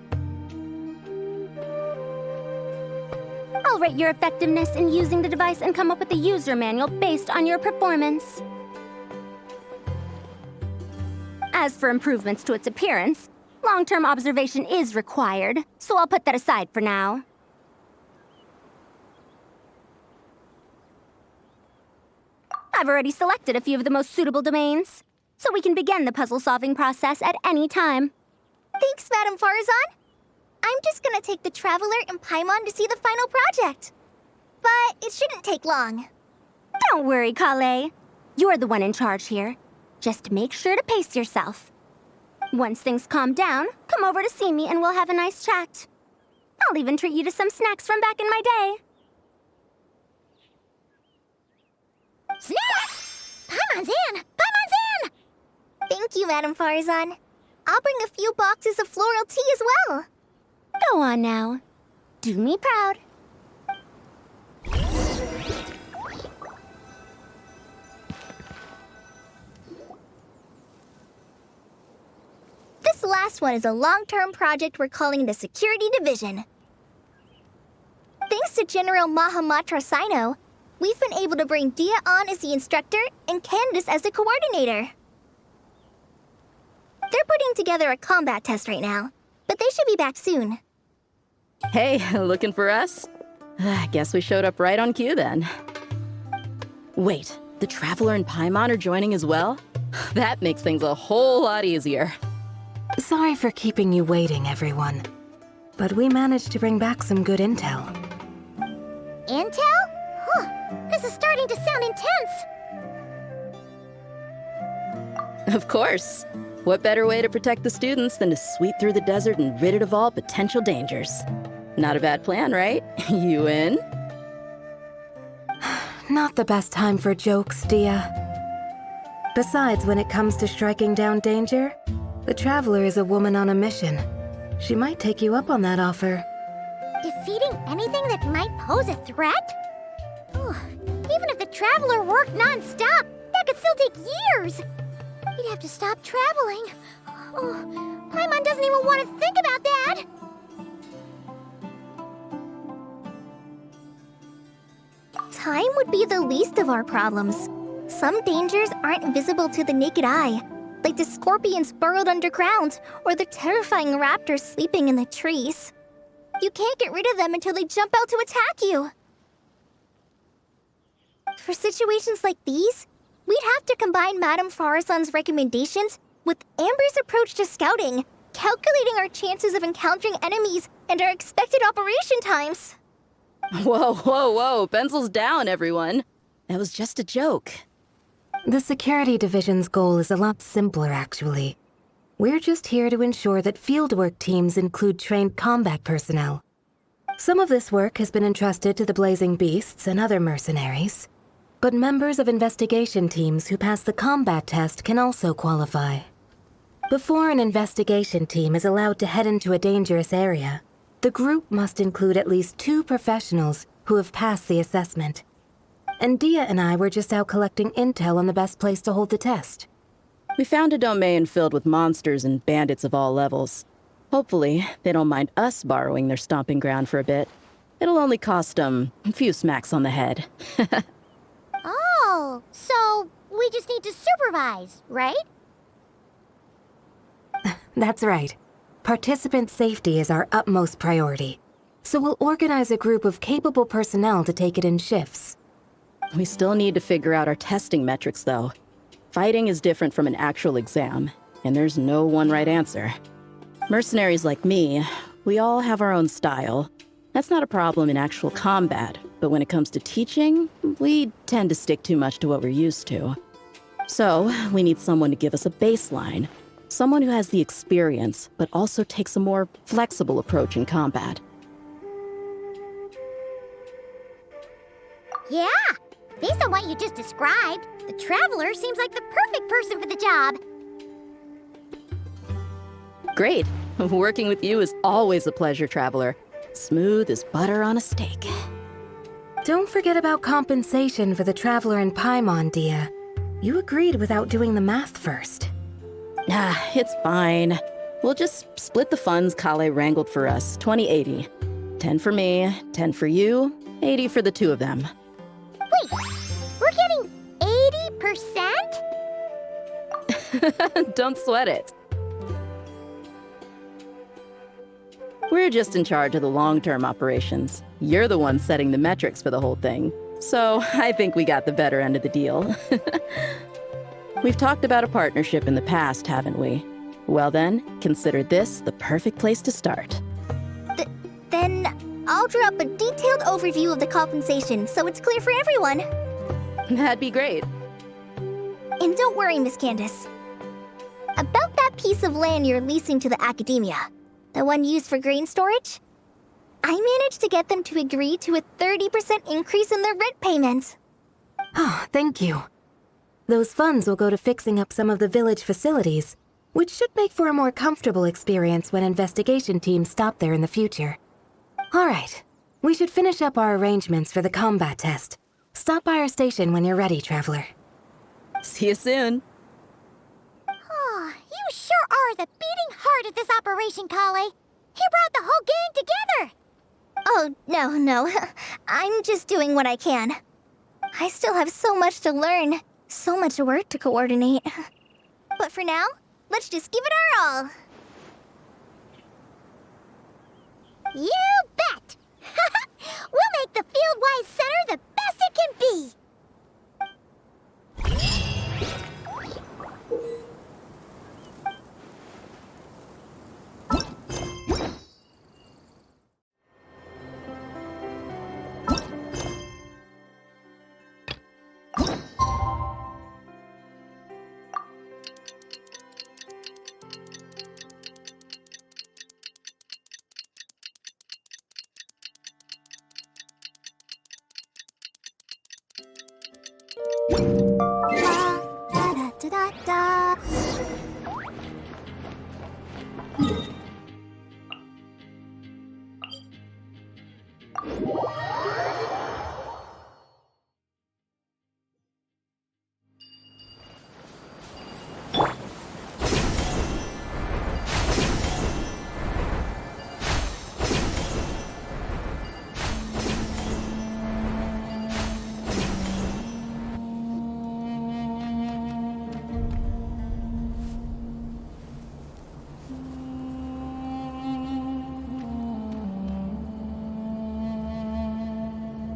I'll rate your effectiveness in using the device and come up with a user manual based on your performance. As for improvements to its appearance, long-term observation is required, so I'll put that aside for now. I've already selected a few of the most suitable domains, so we can begin the puzzle-solving process at any time. Thanks, Madame Farzan. I'm just gonna take the Traveler and Paimon to see the final project. But it shouldn't take long. Don't worry, Kale. You're the one in charge here. Just make sure to pace yourself. Once things calm down, come over to see me and we'll have a nice chat. I'll even treat you to some snacks from back in my day. Snacks! Paimon's in! Paimon's in! Thank you, Madame Farzan. I'll bring a few boxes of floral tea as well. Go on now. Do me proud. This last one is a long-term project we're calling the Security Division. Thanks to General Mahamatra Sino, we've been able to bring Dia on as the instructor and Candace as the coordinator. They're putting together a combat test right now, but they should be back soon. Hey, looking for us? I guess we showed up right on cue then. Wait, the Traveler and Paimon are joining as well? That makes things a whole lot easier. Sorry for keeping you waiting, everyone. But we managed to bring back some good intel. Intel? Huh, this is starting to sound intense. Of course. What better way to protect the students than to sweep through the desert and rid it of all potential dangers? Not a bad plan, right? You in? Not the best time for jokes, Dia. Besides, when it comes to striking down danger, the Traveler is a woman on a mission. She might take you up on that offer. Defeating anything that might pose a threat? Ugh, even if the Traveler worked non-stop, that could still take years. We'd have to stop traveling. Oh, Paimon doesn't even want to think about that. Time would be the least of our problems. Some dangers aren't visible to the naked eye, like the scorpions burrowed underground or the terrifying raptors sleeping in the trees. You can't get rid of them until they jump out to attack you. For situations like these, we'd have to combine Madame Farzan's recommendations with Amber's approach to scouting, calculating our chances of encountering enemies and our expected operation times. Whoa, whoa, whoa, pencils down, everyone. That was just a joke. The Security Division's goal is a lot simpler, actually. We're just here to ensure that fieldwork teams include trained combat personnel. Some of this work has been entrusted to the Blazing Beasts and other mercenaries, but members of investigation teams who pass the combat test can also qualify. Before an investigation team is allowed to head into a dangerous area, the group must include at least 2 professionals who have passed the assessment. And Dia and I were just out collecting intel on the best place to hold the test. We found a domain filled with monsters and bandits of all levels. Hopefully, they don't mind us borrowing their stomping ground for a bit. It'll only cost them a few smacks on the head. Oh, so we just need to supervise, right? That's right. Participant safety is our utmost priority. So we'll organize a group of capable personnel to take it in shifts. We still need to figure out our testing metrics, though. Fighting is different from an actual exam, and there's no one right answer. Mercenaries like me, we all have our own style. That's not a problem in actual combat, but when it comes to teaching, we tend to stick too much to what we're used to. So, we need someone to give us a baseline. Someone who has the experience, but also takes a more flexible approach in combat. Yeah, based on what you just described, the Traveler seems like the perfect person for the job. Great. Working with you is always a pleasure, Traveler. Smooth as butter on a steak. Don't forget about compensation for the Traveler in Paimon, Dia. You agreed without doing the math first. It's fine. We'll just split the funds Kale wrangled for us, 20-80. 10 for me, 10 for you, 80 for the 2 of them. Wait, we're getting 80%? Don't sweat it. We're just in charge of the long-term operations. You're the one setting the metrics for the whole thing. So I think we got the better end of the deal. We've talked about a partnership in the past, haven't we? Well then, consider this the perfect place to start. Then I'll draw up a detailed overview of the compensation so it's clear for everyone. That'd be great. And don't worry, Miss Candace. About that piece of land you're leasing to the academia, the one used for grain storage, I managed to get them to agree to a 30% increase in their rent payments. Oh, thank you. Those funds will go to fixing up some of the village facilities, which should make for a more comfortable experience when investigation teams stop there in the future. All right, we should finish up our arrangements for the combat test. Stop by our station when you're ready, Traveler. See you soon. Oh, you sure are the beating heart of this operation, Kale. You brought the whole gang together. Oh, no. I'm just doing what I can. I still have so much to learn, so much work to coordinate. But for now, let's just give it our all. You bet! We'll make the Fieldwise Center the best it can be! Da-da-da-da-da.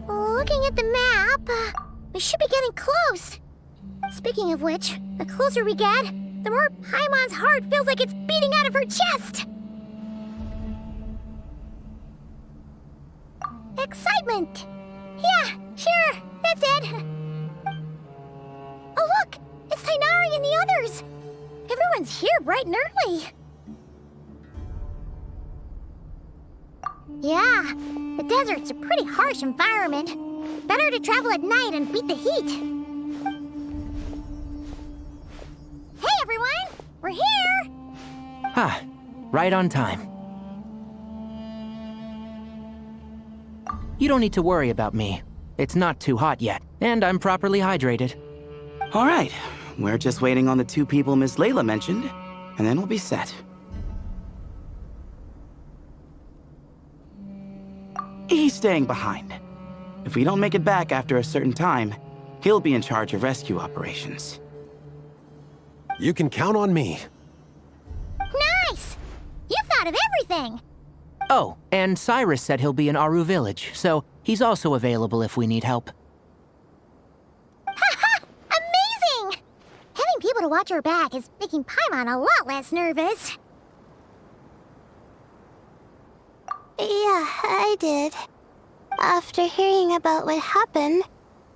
Looking at the map, we should be getting close. Speaking of which, the closer we get, the more Paimon's heart feels like it's beating out of her chest. Excitement! Yeah, sure, that's it. Oh look, it's Tainari and the others. Everyone's here bright and early. Yeah, the desert's a pretty harsh environment. Better to travel at night and beat the heat. Hey everyone! We're here! Ah, right on time. You don't need to worry about me. It's not too hot yet, and I'm properly hydrated. All right, we're just waiting on the 2 people Miss Layla mentioned, and then we'll be set. He's staying behind. If we don't make it back after a certain time, he'll be in charge of rescue operations. You can count on me. Nice! You thought of everything! Oh, and Cyrus said he'll be in Aru Village, so he's also available if we need help. Haha! Amazing! Having people to watch our back is making Paimon a lot less nervous. Yeah, I did. After hearing about what happened,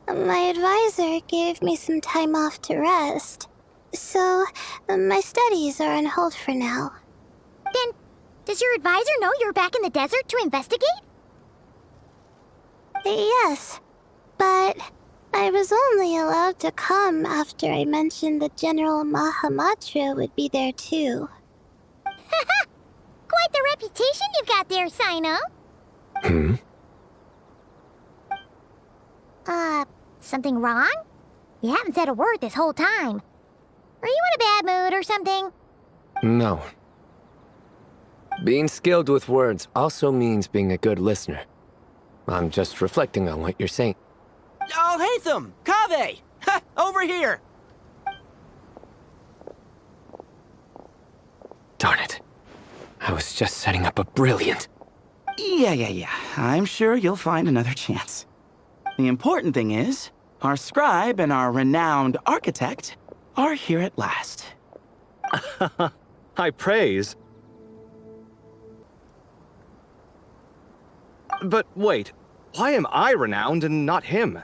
my advisor gave me some time off to rest. So, my studies are on hold for now. Then, does your advisor know you're back in the desert to investigate? Yes, but I was only allowed to come after I mentioned that General Mahamatra would be there too. Haha! Quite the reputation you've got there, Sino. Something wrong? You haven't said a word this whole time. Are you in a bad mood or something? No. Being skilled with words also means being a good listener. I'm just reflecting on what you're saying. Oh, Hatham! Kaveh! Ha! Over here! Darn it. I was just setting up a brilliant... Yeah. I'm sure you'll find another chance. The important thing is, our scribe and our renowned architect are here at last. High praise. But wait, why am I renowned and not him?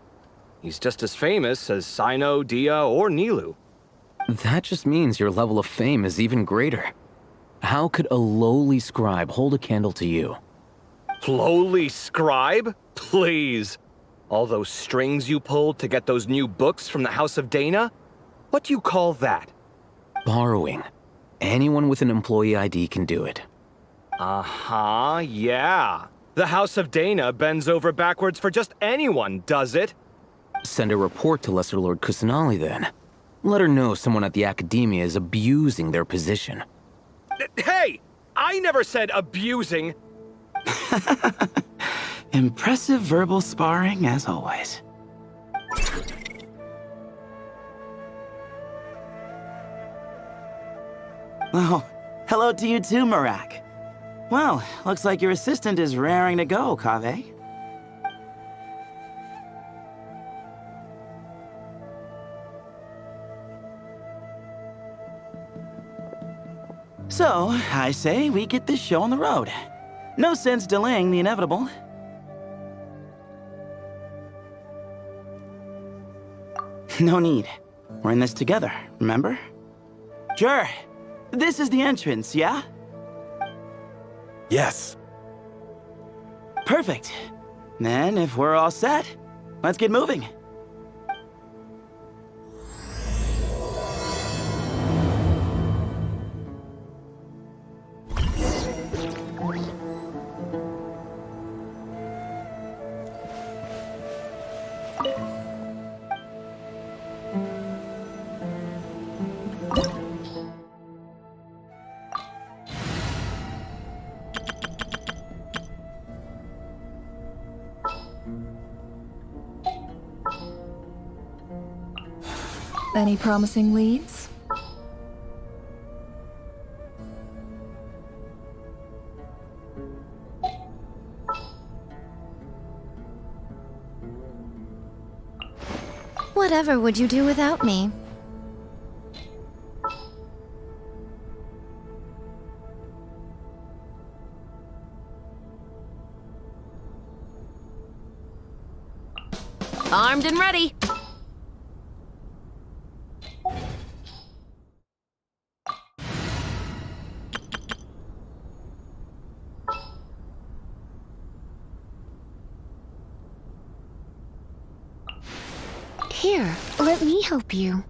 He's just as famous as Sino, Dia, or Nilu. That just means your level of fame is even greater. How could a lowly scribe hold a candle to you? Lowly scribe? Please. All those strings you pulled to get those new books from the House of Dana? What do you call that? Borrowing. Anyone with an employee ID can do it. Uh-huh, yeah. The House of Dana bends over backwards for just anyone, does it? Send a report to Lesser Lord Kusanali then. Let her know someone at the Academia is abusing their position. Hey! I never said abusing! Impressive verbal sparring, as always. Oh, hello to you too, Marak. Well, looks like your assistant is raring to go, Kaveh. So, I say we get this show on the road. No sense delaying the inevitable. No need. We're in this together, remember? Sure. This is the entrance, yeah? Yes. Perfect. Then, if we're all set, let's get moving. Any promising leads? Whatever would you do without me? Armed and ready. Here, let me help you.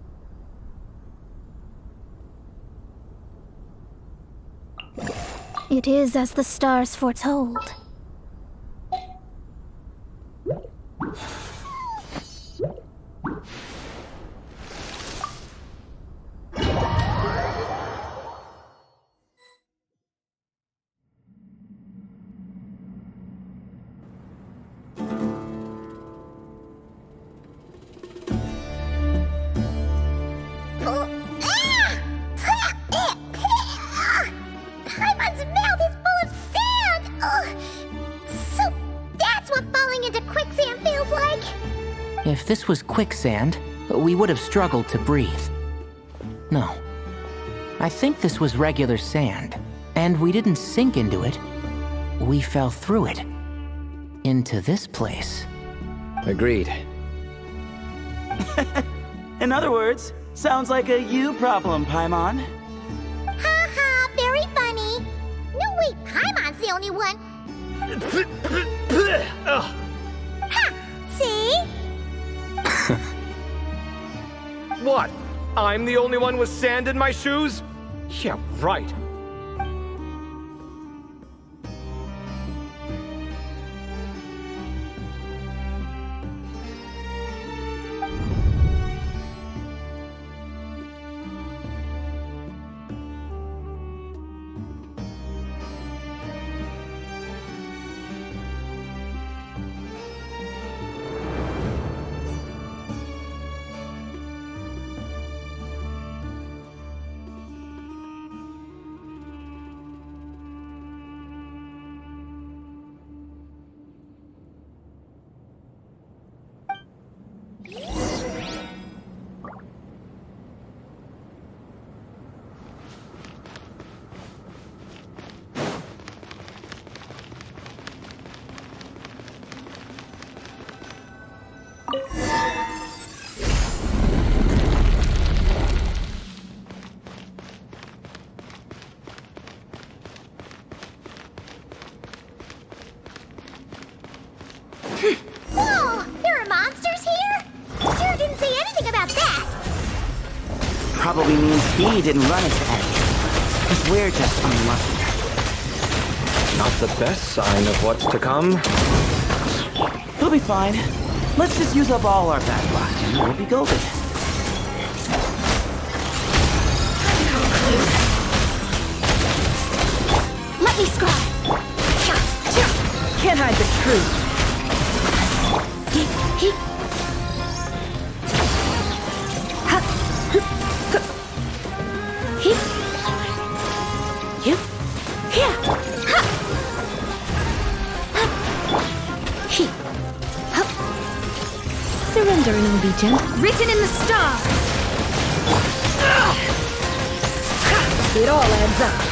It is as the stars foretold. Paimon's mouth is full of sand! So that's what falling into quicksand feels like? If this was quicksand, we would have struggled to breathe. No. I think this was regular sand, and we didn't sink into it. We fell through it. Into this place. Agreed. In other words, sounds like a you problem, Paimon. Haha, very funny. No, wait, Paimon's the only one. Ha! See? What? I'm the only one with sand in my shoes? Yeah, right. Whoa! There are monsters here? Sure didn't say anything about that. Probably means he didn't run into any. Because we're just unlucky. Not the best sign of what's to come. We'll be fine. Let's just use up all our bad luck and we'll be golden. Let me scry. Can't hide the truth. Surrender and I'll be gentle. Written in the stars. It all adds up.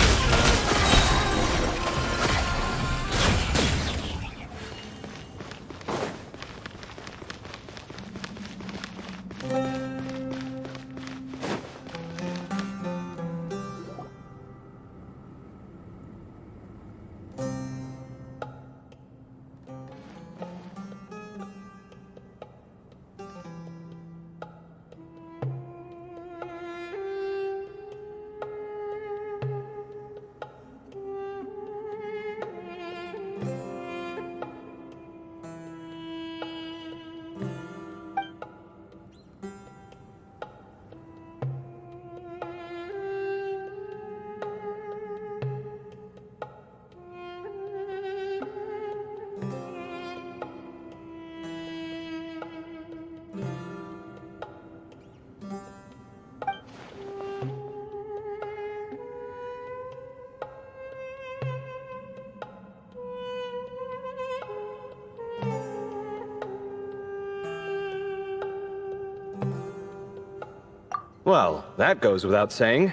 Well, that goes without saying.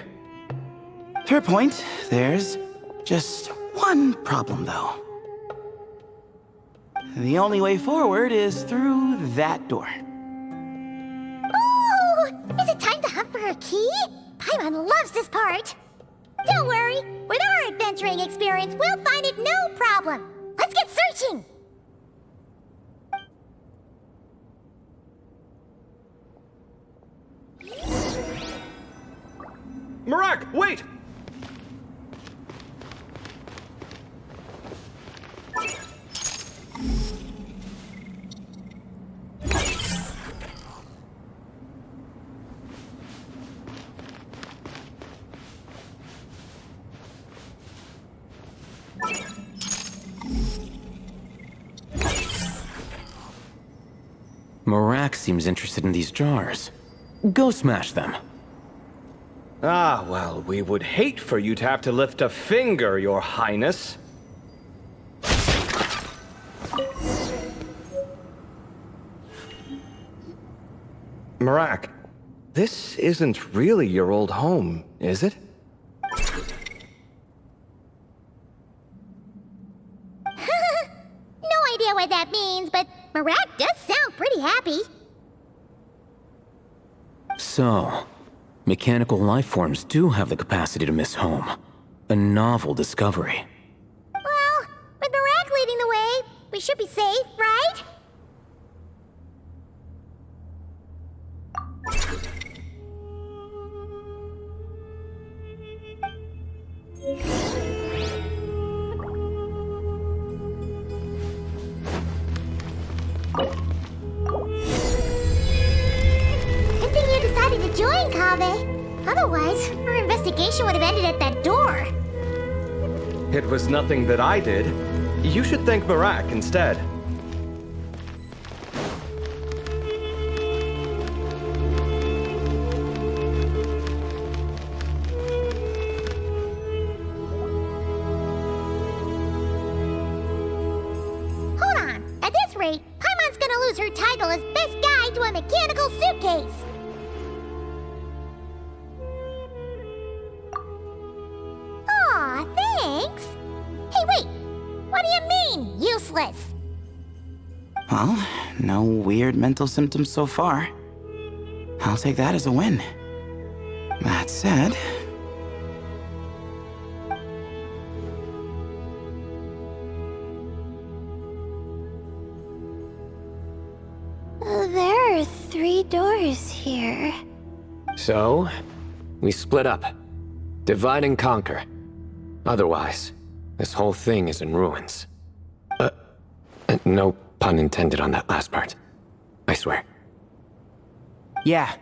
Fair point. There's just one problem, though. The only way forward is through that door. Ooh! Is it time to hunt for a key? Paimon loves this part. Don't worry. With our adventuring experience, we'll find it no problem. Let's get searching. Marak, wait! Marak seems interested in these jars. Go smash them. Ah, well, we would hate for you to have to lift a finger, Your Highness. Marak, this isn't really your old home, is it? No idea what that means, but Marak does sound pretty happy. So, mechanical life forms do have the capacity to miss home. A novel discovery. Well, with Marak leading the way, we should be safe, right? Good thing you decided to join, Kaveh. Otherwise, our investigation would have ended at that door. It was nothing that I did. You should thank Marak instead. Hold on. At this rate, Paimon's gonna lose her title as best guide to a mechanical suitcase. Aw, thanks. Hey, wait. What do you mean, useless? Well, no weird mental symptoms so far. I'll take that as a win. That said... There are 3 doors here. So, we split up. Divide and conquer. Otherwise, this whole thing is in ruins. No pun intended on that last part. I swear. Yeah,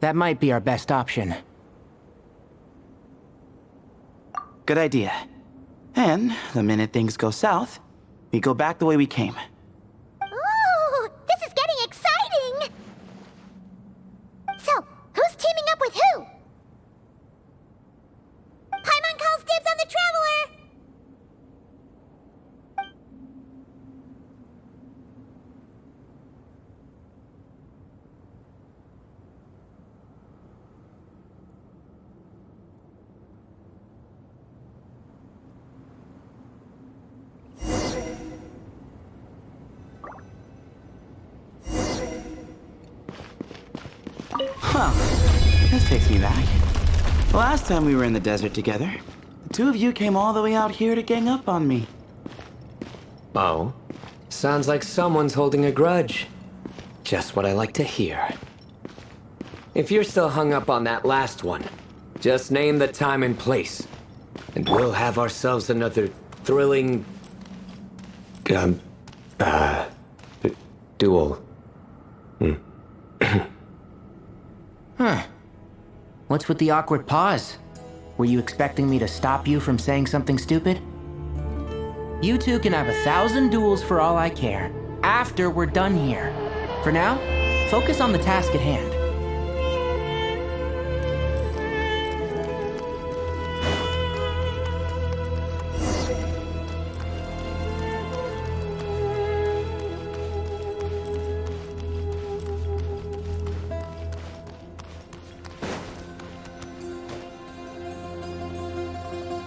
that might be our best option. Good idea. And the minute things go south, we go back the way we came. Ooh, this is getting exciting! So, who's teaming up with who? Paimon calls dibs on the Traveler! Huh. This takes me back. The last time we were in the desert together, the two of you came all the way out here to gang up on me. Oh? Sounds like someone's holding a grudge. Just what I like to hear. If you're still hung up on that last one, just name the time and place. And we'll have ourselves another thrilling... duel. Huh. What's with the awkward pause? Were you expecting me to stop you from saying something stupid? You two can have 1,000 duels for all I care, after we're done here. For now, focus on the task at hand.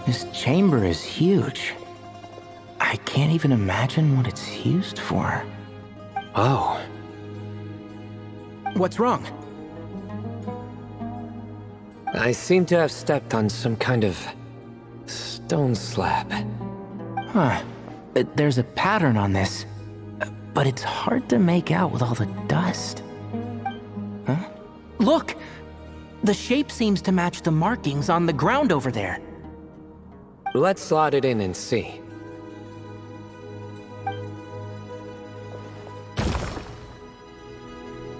This chamber is huge. I can't even imagine what it's used for. Oh. What's wrong? I seem to have stepped on some kind of stone slab. Huh. There's a pattern on this, but it's hard to make out with all the dust. Huh? Look! The shape seems to match the markings on the ground over there. Let's slot it in and see.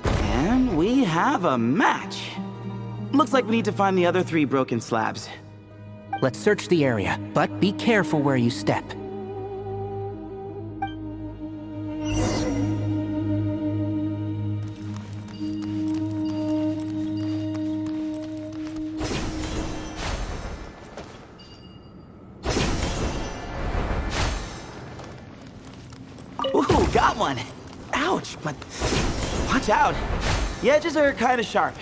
And we have a match. Looks like we need to find the other 3 broken slabs. Let's search the area, but be careful where you step. Ooh, got one. Ouch, but watch out. The edges are kind of sharp.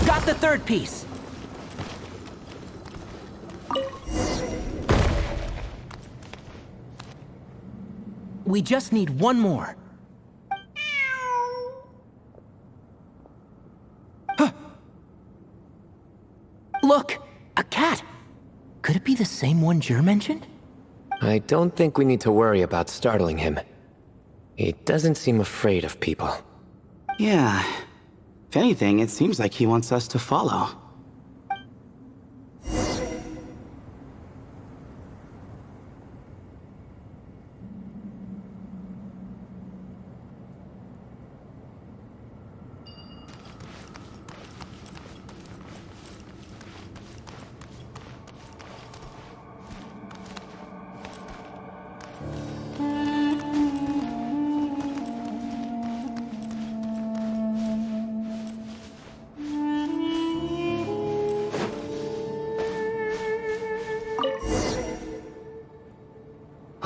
Got the 3rd piece. We just need one more. Huh. Look, a cat. Could it be the same one Jer mentioned? I don't think we need to worry about startling him. He doesn't seem afraid of people. Yeah. If anything, it seems like he wants us to follow.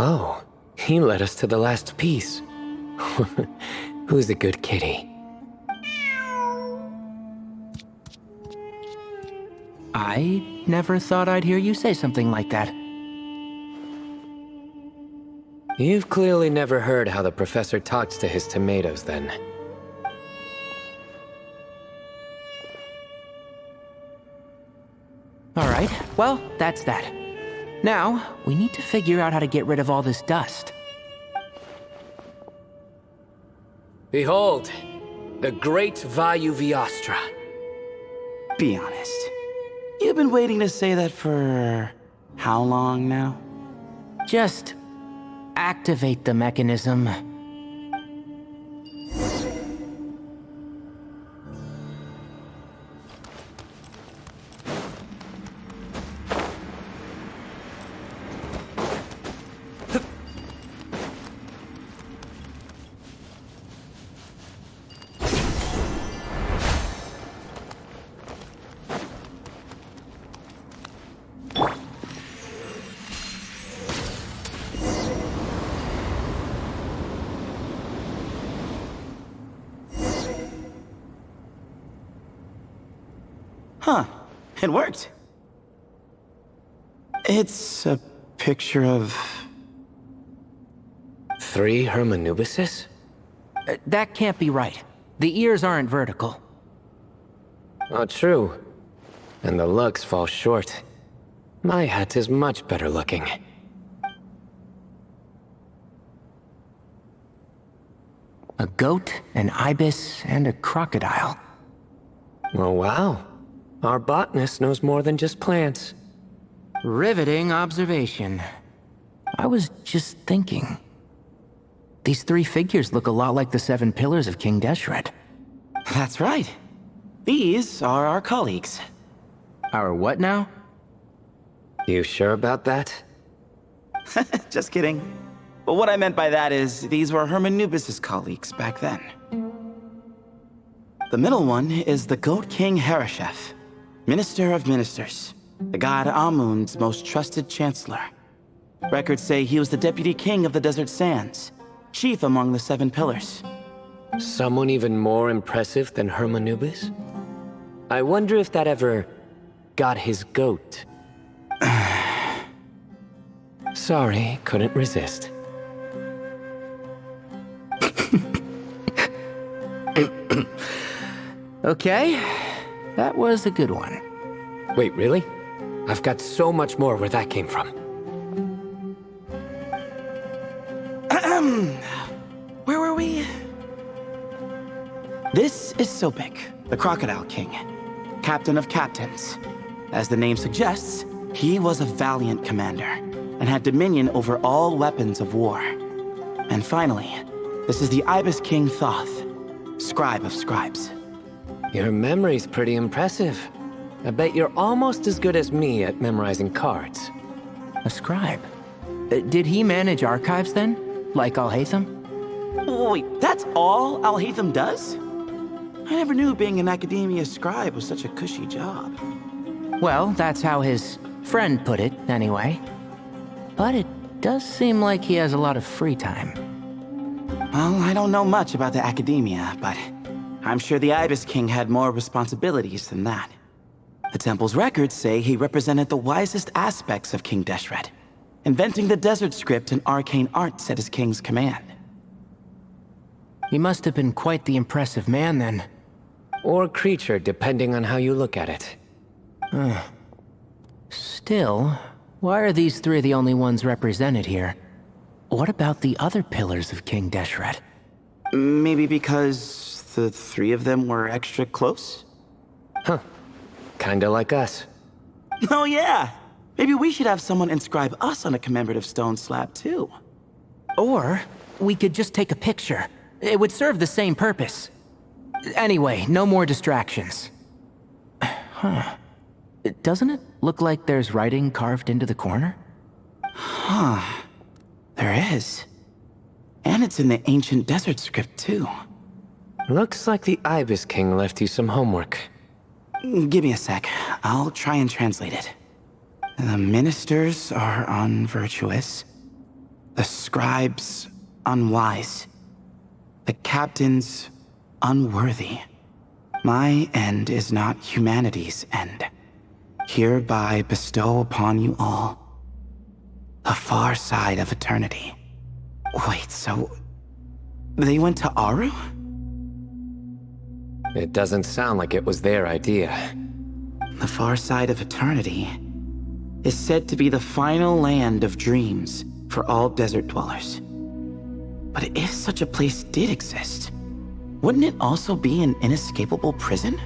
Oh, he led us to the last piece. Who's a good kitty? I never thought I'd hear you say something like that. You've clearly never heard how the professor talks to his tomatoes, then. All right, well, that's that. Now, we need to figure out how to get rid of all this dust. Behold, the great Vayu Vyastra. Be honest. You've been waiting to say that for how long now? Just activate the mechanism. Huh. It worked. It's a picture of... 3 Hermanubises? That can't be right. The ears aren't vertical. Oh, true. And the looks fall short. My hat is much better looking. A goat, an ibis, and a crocodile. Oh, wow. Our botanist knows more than just plants. Riveting observation. I was just thinking. These 3 figures look a lot like the 7 pillars of King Deshret. That's right. These are our colleagues. Our what now? You sure about that? Just kidding. But what I meant by that is, these were Hermanubis' colleagues back then. The middle one is the Goat King Harashef, Minister of Ministers, the god Amun's most trusted chancellor. Records say he was the deputy king of the Desert Sands, chief among the 7 pillars. Someone even more impressive than Hermanubis? I wonder if that ever got his goat. Sorry, couldn't resist. Okay, that was a good one. Wait, really? I've got so much more where that came from. Where were we? This is Sopik, the Crocodile King, captain of captains. As the name suggests, he was a valiant commander and had dominion over all weapons of war. And finally, this is the Ibis King Thoth, scribe of scribes. Your memory's pretty impressive. I bet you're almost as good as me at memorizing cards. A scribe? Did he manage archives then? Like Alhaitham? Wait, that's all Alhaitham does? I never knew being an academia scribe was such a cushy job. Well, that's how his friend put it, anyway. But it does seem like he has a lot of free time. Well, I don't know much about the academia, but I'm sure the Ibis King had more responsibilities than that. The temple's records say he represented the wisest aspects of King Deshret, inventing the desert script and arcane arts at his king's command. He must have been quite the impressive man, then. Or creature, depending on how you look at it. Still, why are these three the only ones represented here? What about the other pillars of King Deshret? Maybe because the three of them were extra close? Huh. Kinda like us. Oh yeah! Maybe we should have someone inscribe us on a commemorative stone slab, too. Or, we could just take a picture. It would serve the same purpose. Anyway, no more distractions. Huh. Doesn't it look like there's writing carved into the corner? Huh. There is. And it's in the ancient desert script, too. Looks like the Ibis King left you some homework. Give me a sec. I'll try and translate it. The ministers are unvirtuous. The scribes, unwise. The captains, unworthy. My end is not humanity's end. Hereby bestow upon you all the far side of eternity. Wait, so they went to Aru? It doesn't sound like it was their idea. The far side of eternity is said to be the final land of dreams for all desert dwellers. But if such a place did exist, wouldn't it also be an inescapable prison?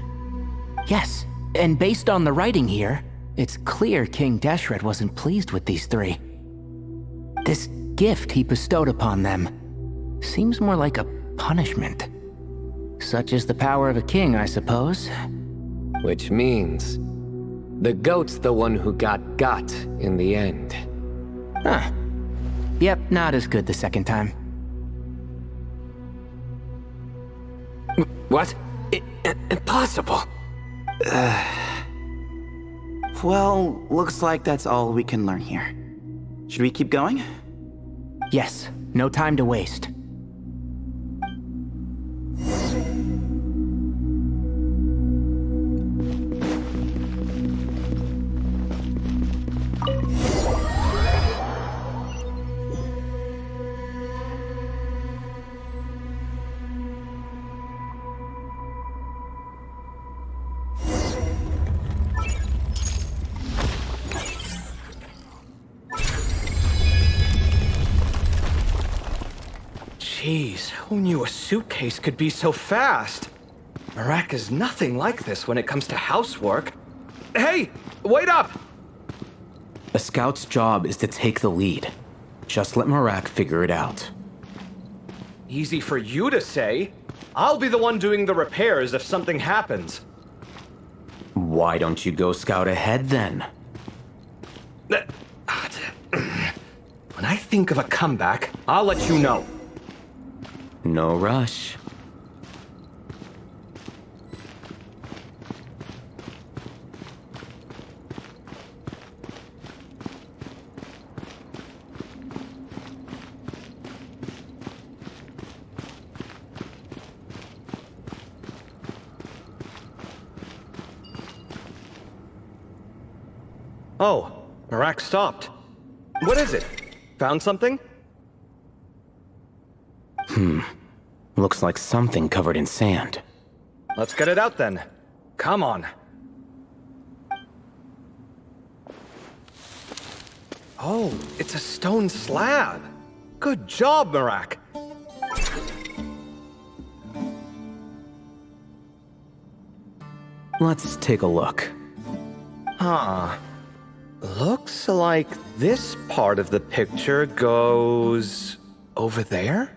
Yes, and based on the writing here, it's clear King Deshret wasn't pleased with these three. This gift he bestowed upon them seems more like a punishment. Such is the power of a king, I suppose. Which means the goat's the one who got in the end. Huh. Yep, not as good the second time. What? Impossible. Well, looks like that's all we can learn here. Should we keep going? Yes, no time to waste. Jeez, who knew a suitcase could be so fast? Marak is nothing like this when it comes to housework. Hey, wait up! A scout's job is to take the lead. Just let Marak figure it out. Easy for you to say. I'll be the one doing the repairs if something happens. Why don't you go scout ahead then? When I think of a comeback, I'll let you know. No rush. Oh, Marak stopped. What is it? Found something? Looks like something covered in sand. Let's get it out then. Come on. Oh, it's a stone slab. Good job, Marak. Let's take a look. Huh. Looks like this part of the picture goes over there?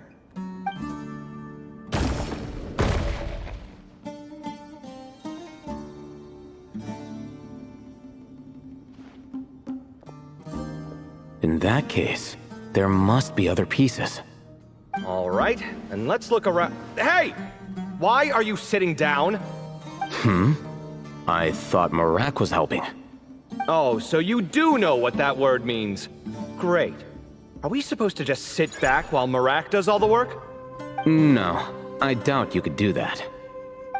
In that case, there must be other pieces. All right, and let's look around. Hey! Why are you sitting down? I thought Marak was helping. Oh, so you do know what that word means. Great. Are we supposed to just sit back while Marak does all the work? No, I doubt you could do that.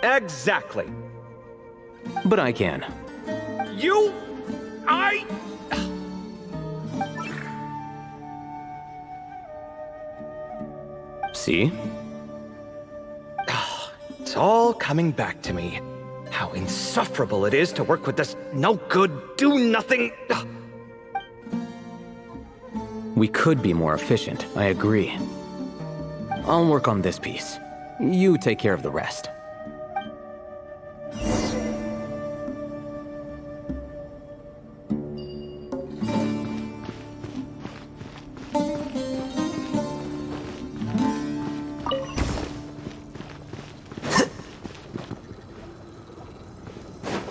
Exactly. But I can. See? It's all coming back to me. How insufferable it is to work with this no-good, do-nothing... We could be more efficient, I agree. I'll work on this piece. You take care of the rest.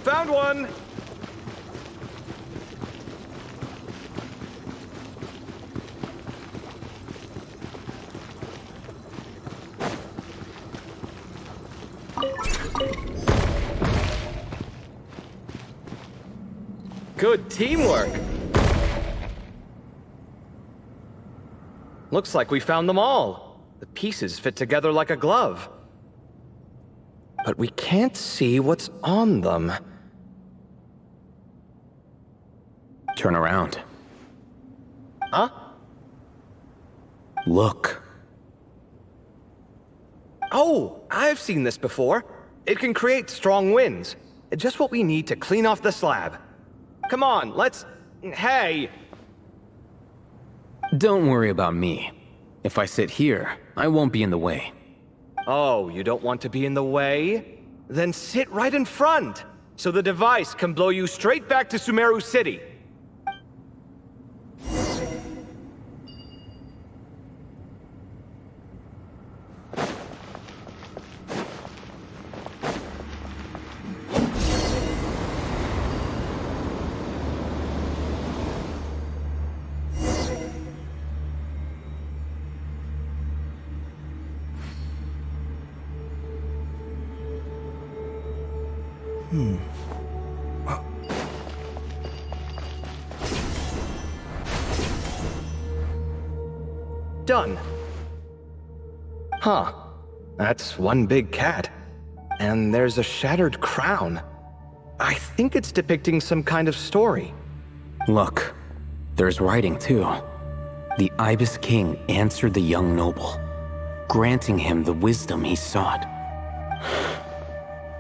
Found one! Good teamwork! Looks like we found them all. The pieces fit together like a glove. But we can't see what's on them. Turn around. Huh? Look. Oh, I've seen this before. It can create strong winds. Just what we need to clean off the slab. Come on, let's... Hey! Don't worry about me. If I sit here, I won't be in the way. Oh, you don't want to be in the way? Then sit right in front, so the device can blow you straight back to Sumeru City. Done. Huh. That's one big cat. And there's a shattered crown. I think it's depicting some kind of story. Look, there's writing too. The Ibis King answered the young noble, granting him the wisdom he sought.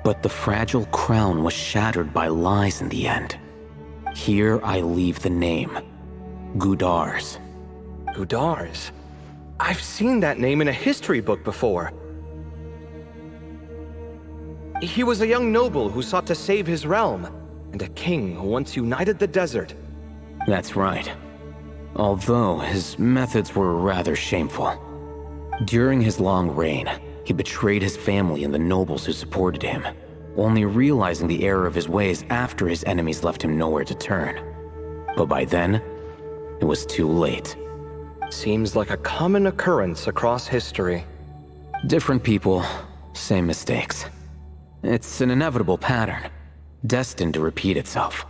But the fragile crown was shattered by lies in the end. Here I leave the name, Gudars. Gudars? I've seen that name in a history book before. He was a young noble who sought to save his realm, and a king who once united the desert. That's right. Although his methods were rather shameful. During his long reign, he betrayed his family and the nobles who supported him, only realizing the error of his ways after his enemies left him nowhere to turn. But by then, it was too late. Seems like a common occurrence across history. Different people, same mistakes. It's an inevitable pattern, destined to repeat itself.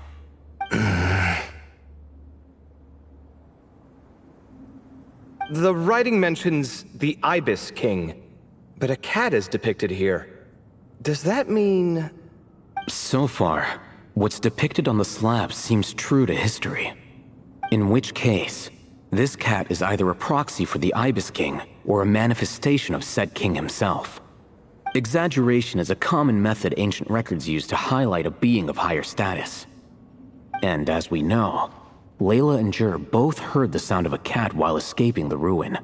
The writing mentions the Ibis King, but a cat is depicted here. Does that mean... So far, what's depicted on the slab seems true to history. In which case, this cat is either a proxy for the Ibis King or a manifestation of said king himself. Exaggeration is a common method ancient records use to highlight a being of higher status. And as we know, Layla and Jur both heard the sound of a cat while escaping the ruin.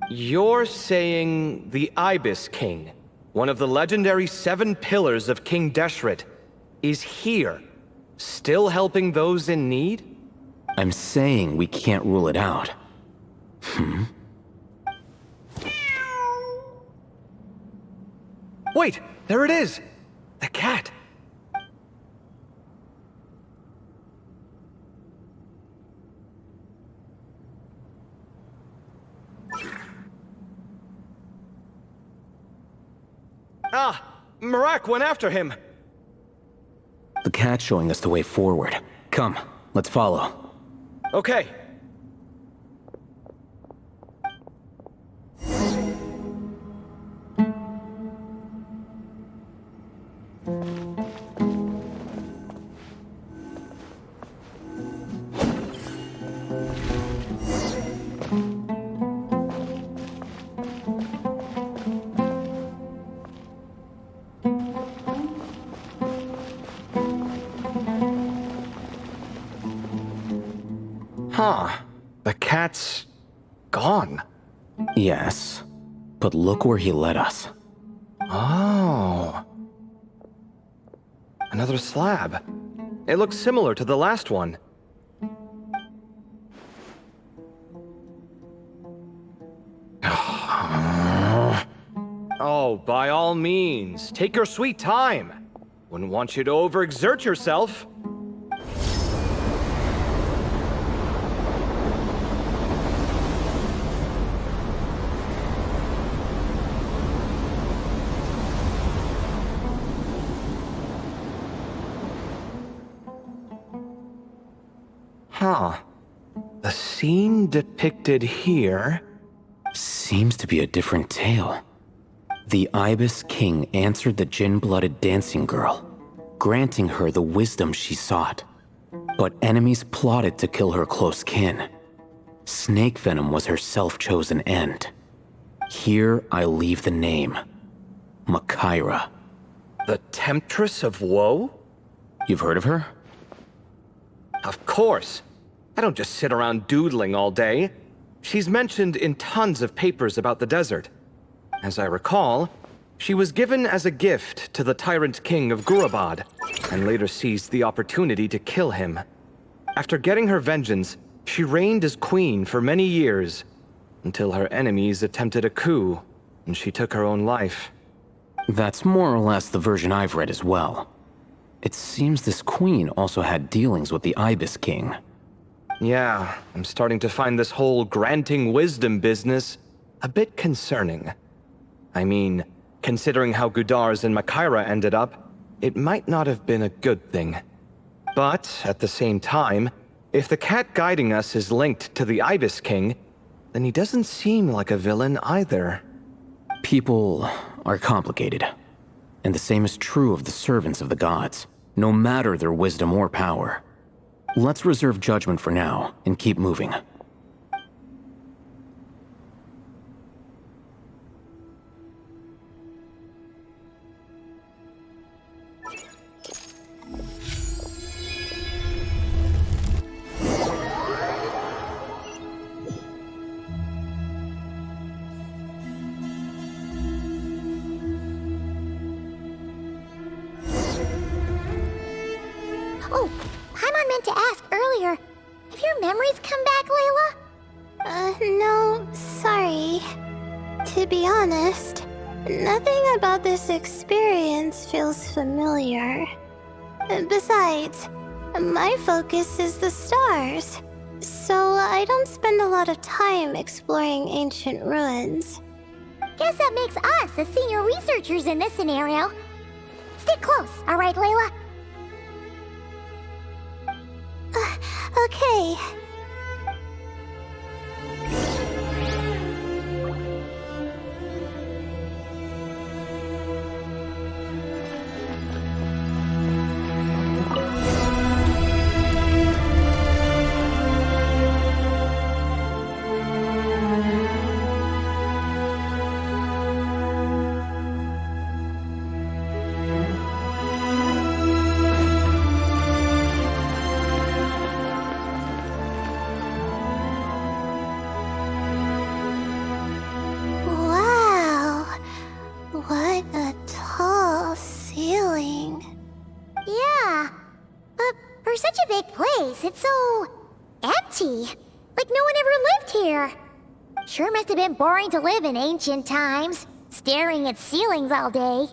You're saying the Ibis King, one of the legendary 7 pillars of King Deshret, is here, still helping those in need? I'm saying we can't rule it out. Wait, there it is! The cat! Ah! Marak went after him! The cat's showing us the way forward. Come, let's follow. Okay. Huh. The cat's gone. Yes, but look where he led us. Oh. Another slab. It looks similar to the last one. Oh, by all means, take your sweet time. Wouldn't want you to overexert yourself. Huh. The scene depicted here seems to be a different tale. The Ibis King answered the Jinn-blooded dancing girl, granting her the wisdom she sought. But enemies plotted to kill her close kin. Snake venom was her self-chosen end. Here I leave the name. Makaira. The Temptress of Woe? You've heard of her? Of course. I don't just sit around doodling all day. She's mentioned in tons of papers about the desert. As I recall, she was given as a gift to the tyrant king of Gurabad, and later seized the opportunity to kill him. After getting her vengeance, she reigned as queen for many years, until her enemies attempted a coup, and she took her own life. That's more or less the version I've read as well. It seems this queen also had dealings with the Ibis King. Yeah, I'm starting to find this whole granting wisdom business a bit concerning. I mean, considering how Gudar's and Makaira ended up, it might not have been a good thing. But, at the same time, if the cat guiding us is linked to the Ibis King, then he doesn't seem like a villain either. People are complicated. And the same is true of the servants of the gods, no matter their wisdom or power. Let's reserve judgment for now, and keep moving. Oh, Paimon meant to ask earlier. Have your memories come back, Layla? No, sorry. To be honest, nothing about this experience feels familiar. Besides, my focus is the stars, so I don't spend a lot of time exploring ancient ruins. Guess that makes us the senior researchers in this scenario. Stick close, all right, Layla? Okay. What a tall ceiling. Yeah, but for such a big place, it's so empty. Like no one ever lived here. Sure must have been boring to live in ancient times, staring at ceilings all day.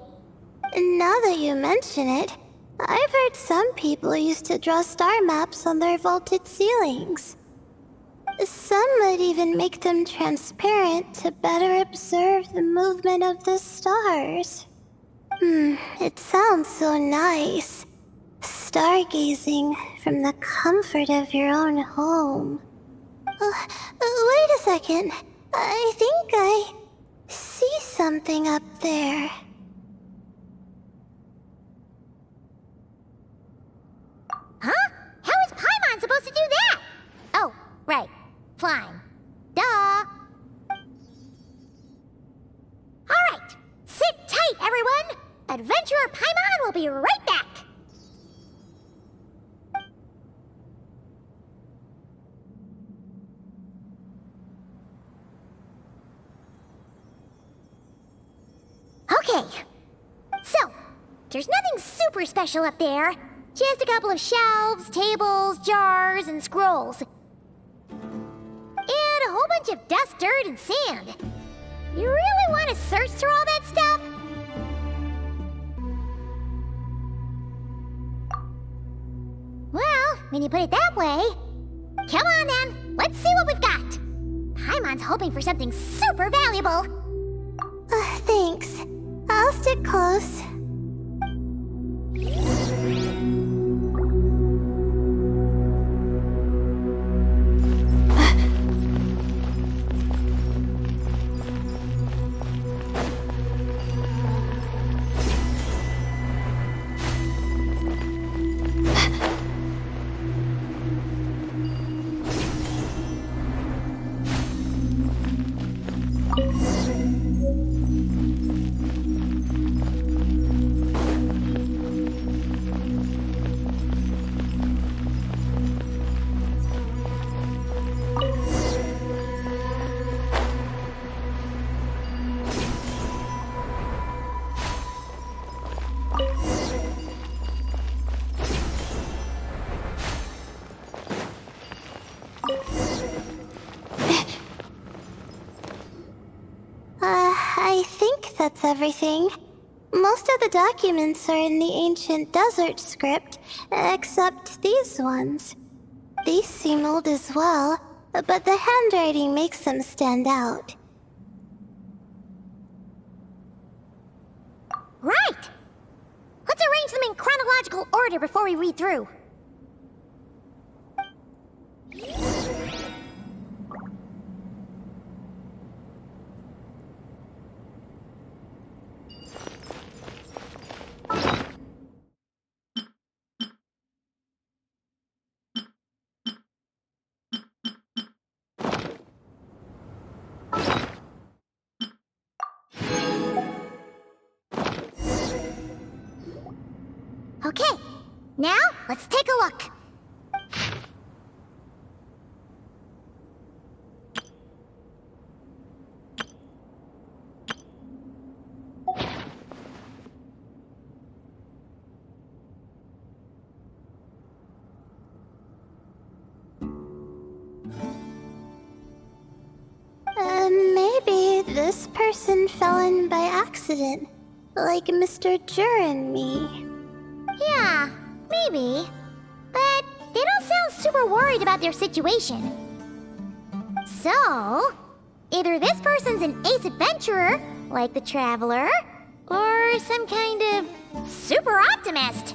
Now that you mention it, I've heard some people used to draw star maps on their vaulted ceilings. Some might even make them transparent to better observe the movement of the stars. It sounds so nice. Stargazing from the comfort of your own home. Wait a second. I think I see something up there. Huh? How is Paimon supposed to do that? Oh, right. Flying. Duh. Alright. Sit tight, everyone. Adventurer Paimon will be right back. Okay. So, there's nothing super special up there. Just a couple of shelves, tables, jars, and scrolls. And a whole bunch of dust, dirt, and sand. You really want to search through all that stuff? Well, when you put it that way... Come on then, let's see what we've got. Paimon's hoping for something super valuable. Thanks. I'll stick close. I think that's everything. Most of the documents are in the ancient desert script, except these ones. These seem old as well, but the handwriting makes them stand out. Right! Let's arrange them in chronological order before we read through. Okay, now let's take a look. Maybe this person fell in by accident, like Mr. Jur and me. Yeah, maybe. But they don't sound super worried about their situation. So, either this person's an ace adventurer, like the Traveler, or some kind of super optimist.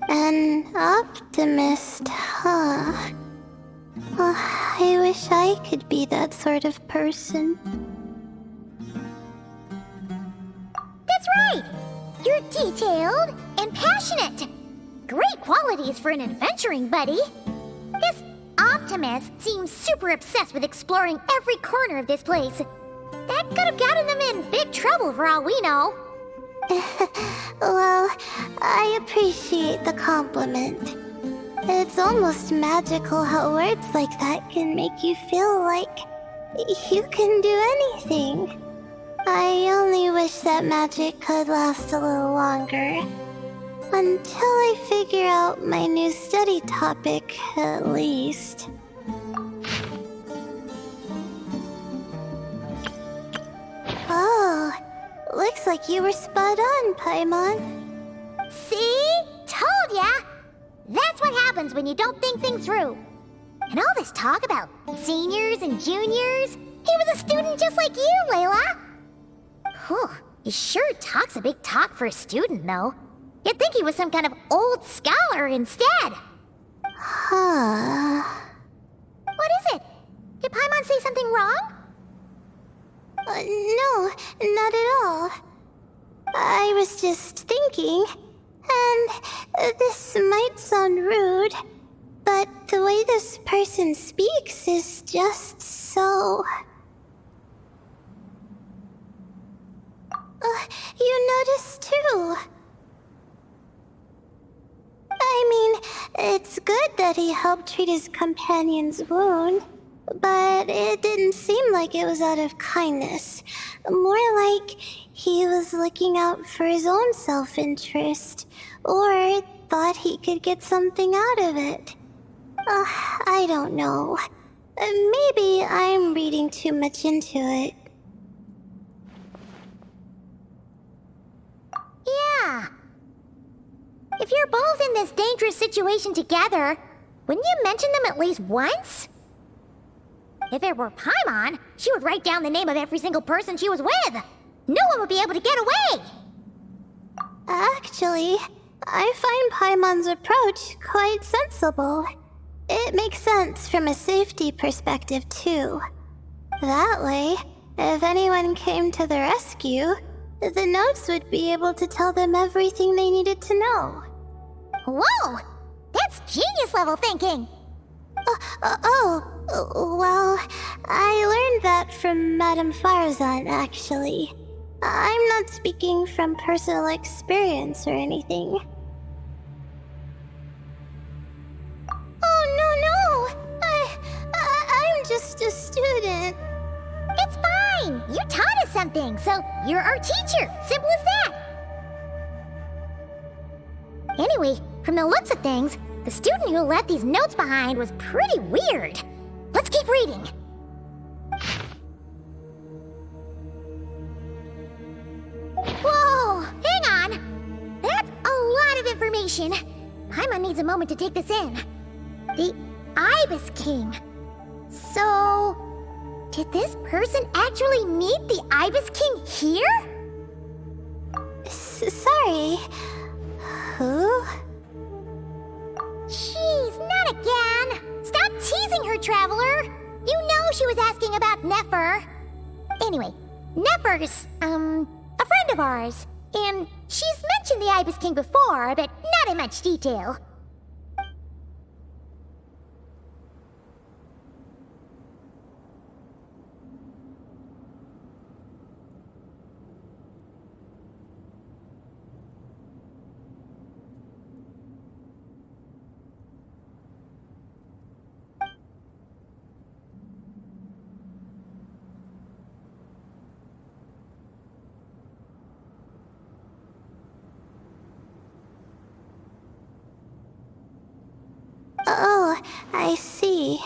An optimist, huh? I wish I could be that sort of person. That's right! You're detailed and passionate. Great qualities for an adventuring buddy. This optimist seems super obsessed with exploring every corner of this place. That could have gotten them in big trouble for all we know. Well, I appreciate the compliment. It's almost magical how words like that can make you feel like you can do anything. I only wish that magic could last a little longer. Until I figure out my new study topic, at least. Oh, looks like you were spot on, Paimon. See? Told ya! That's what happens when you don't think things through. And all this talk about seniors and juniors, he was a student just like you, Layla. Whew, he sure talks a big talk for a student, though. You'd think he was some kind of old scholar instead. Huh. What is it? Did Paimon say something wrong? No, not at all. I was just thinking, and this might sound rude, but the way this person speaks is just so... you noticed too. I mean, it's good that he helped treat his companion's wound, but it didn't seem like it was out of kindness. More like he was looking out for his own self-interest, or thought he could get something out of it. I don't know. Maybe I'm reading too much into it. Yeah. If you're both in this dangerous situation together, wouldn't you mention them at least once? If it were Paimon, she would write down the name of every single person she was with. No one would be able to get away. Actually, I find Paimon's approach quite sensible. It makes sense from a safety perspective, too. That way, if anyone came to the rescue, the notes would be able to tell them everything they needed to know. Whoa! That's genius-level thinking! Well, I learned that from Madame Farzan, actually. I'm not speaking from personal experience or anything. Oh, no! I'm just a student. It's fine! You taught us something, so you're our teacher. Simple as that. Anyway, from the looks of things, the student who left these notes behind was pretty weird. Let's keep reading. Whoa! Hang on! That's a lot of information. Paimon needs a moment to take this in. The Ibis King. So... did this person actually meet the Ibis King here? Sorry. Who? Jeez, not again! Stop teasing her, Traveler! You know she was asking about Nefer. Anyway, Nefer's, a friend of ours. And she's mentioned the Ibis King before, but not in much detail. Oh, I see.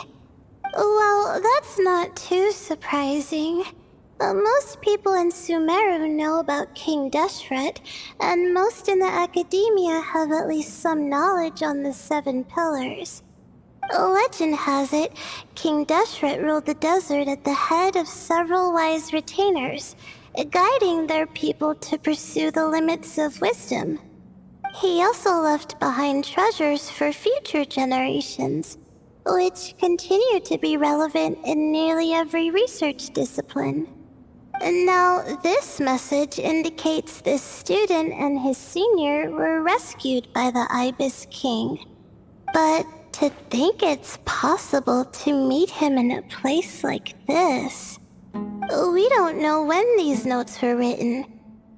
Well, that's not too surprising. Most people in Sumeru know about King Deshret, and most in the academia have at least some knowledge on the 7 pillars. Legend has it, King Deshret ruled the desert at the head of several wise retainers, guiding their people to pursue the limits of wisdom. He also left behind treasures for future generations, which continue to be relevant in nearly every research discipline. And now, this message indicates this student and his senior were rescued by the Ibis King. But to think it's possible to meet him in a place like this... We don't know when these notes were written,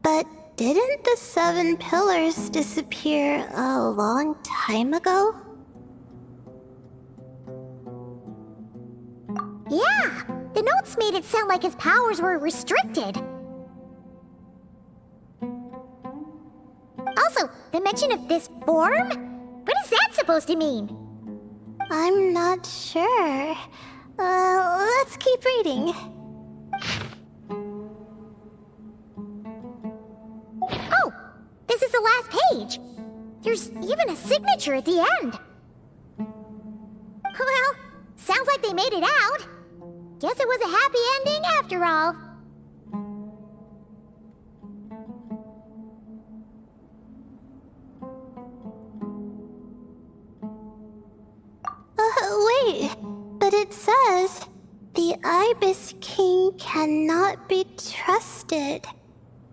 but didn't the 7 pillars disappear a long time ago? Yeah, the notes made it sound like his powers were restricted. Also, the mention of this form? What is that supposed to mean? I'm not sure. Let's keep reading. Oh, this is the last page. There's even a signature at the end. Well, sounds like they made it out. Guess it was a happy ending after all. Wait. But it says, the Ibis King cannot be trusted.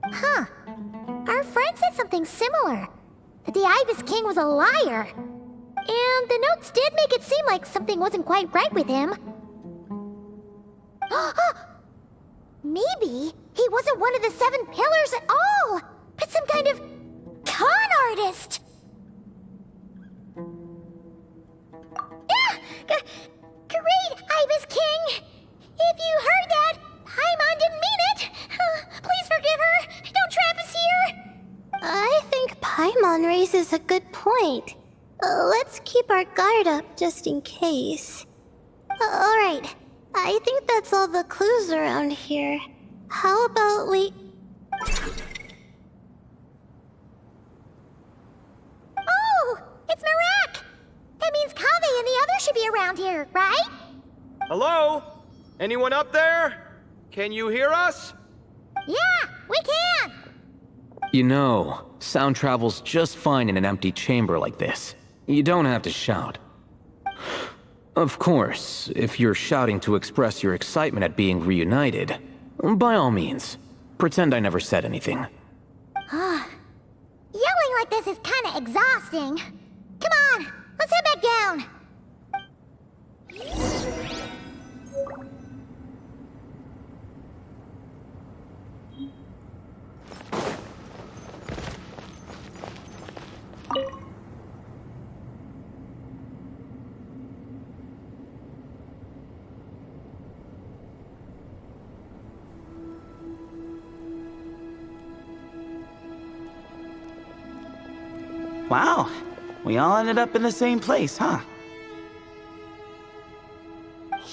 Huh. Our friend said something similar. That the Ibis King was a liar. And the notes did make it seem like something wasn't quite right with him. Maybe he wasn't one of the 7 pillars at all, but some kind of con artist. Great, Ibis King! If you heard that, Paimon didn't mean it. Please forgive her. Don't trap us here. I think Paimon raises a good point. Let's keep our guard up just in case. Alright, I think that's all the clues around here. How about we... Oh, it's Marak! That means Kaveh and the others should be around here, right? Hello? Anyone up there? Can you hear us? Yeah, we can! You know, sound travels just fine in an empty chamber like this. You don't have to shout. Of course, if you're shouting to express your excitement at being reunited, by all means, pretend I never said anything. Yelling like this is kinda exhausting. Come on, let's head back down. Wow, we all ended up in the same place, huh?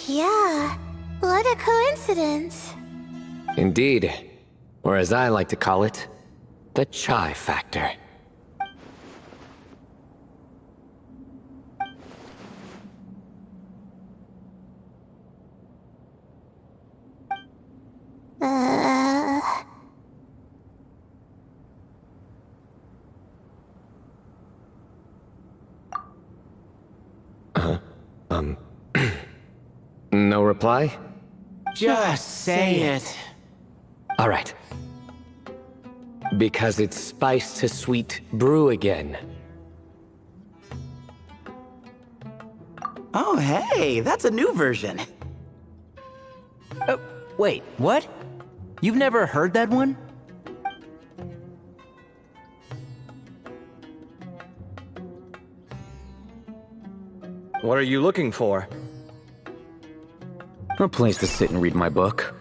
Yeah, what a coincidence. Indeed. Or as I like to call it, the chai factor. No reply? Just say it. All right. Because it's spice to sweet brew again. Oh, hey, that's a new version. Wait, what? You've never heard that one? What are you looking for? A place to sit and read my book.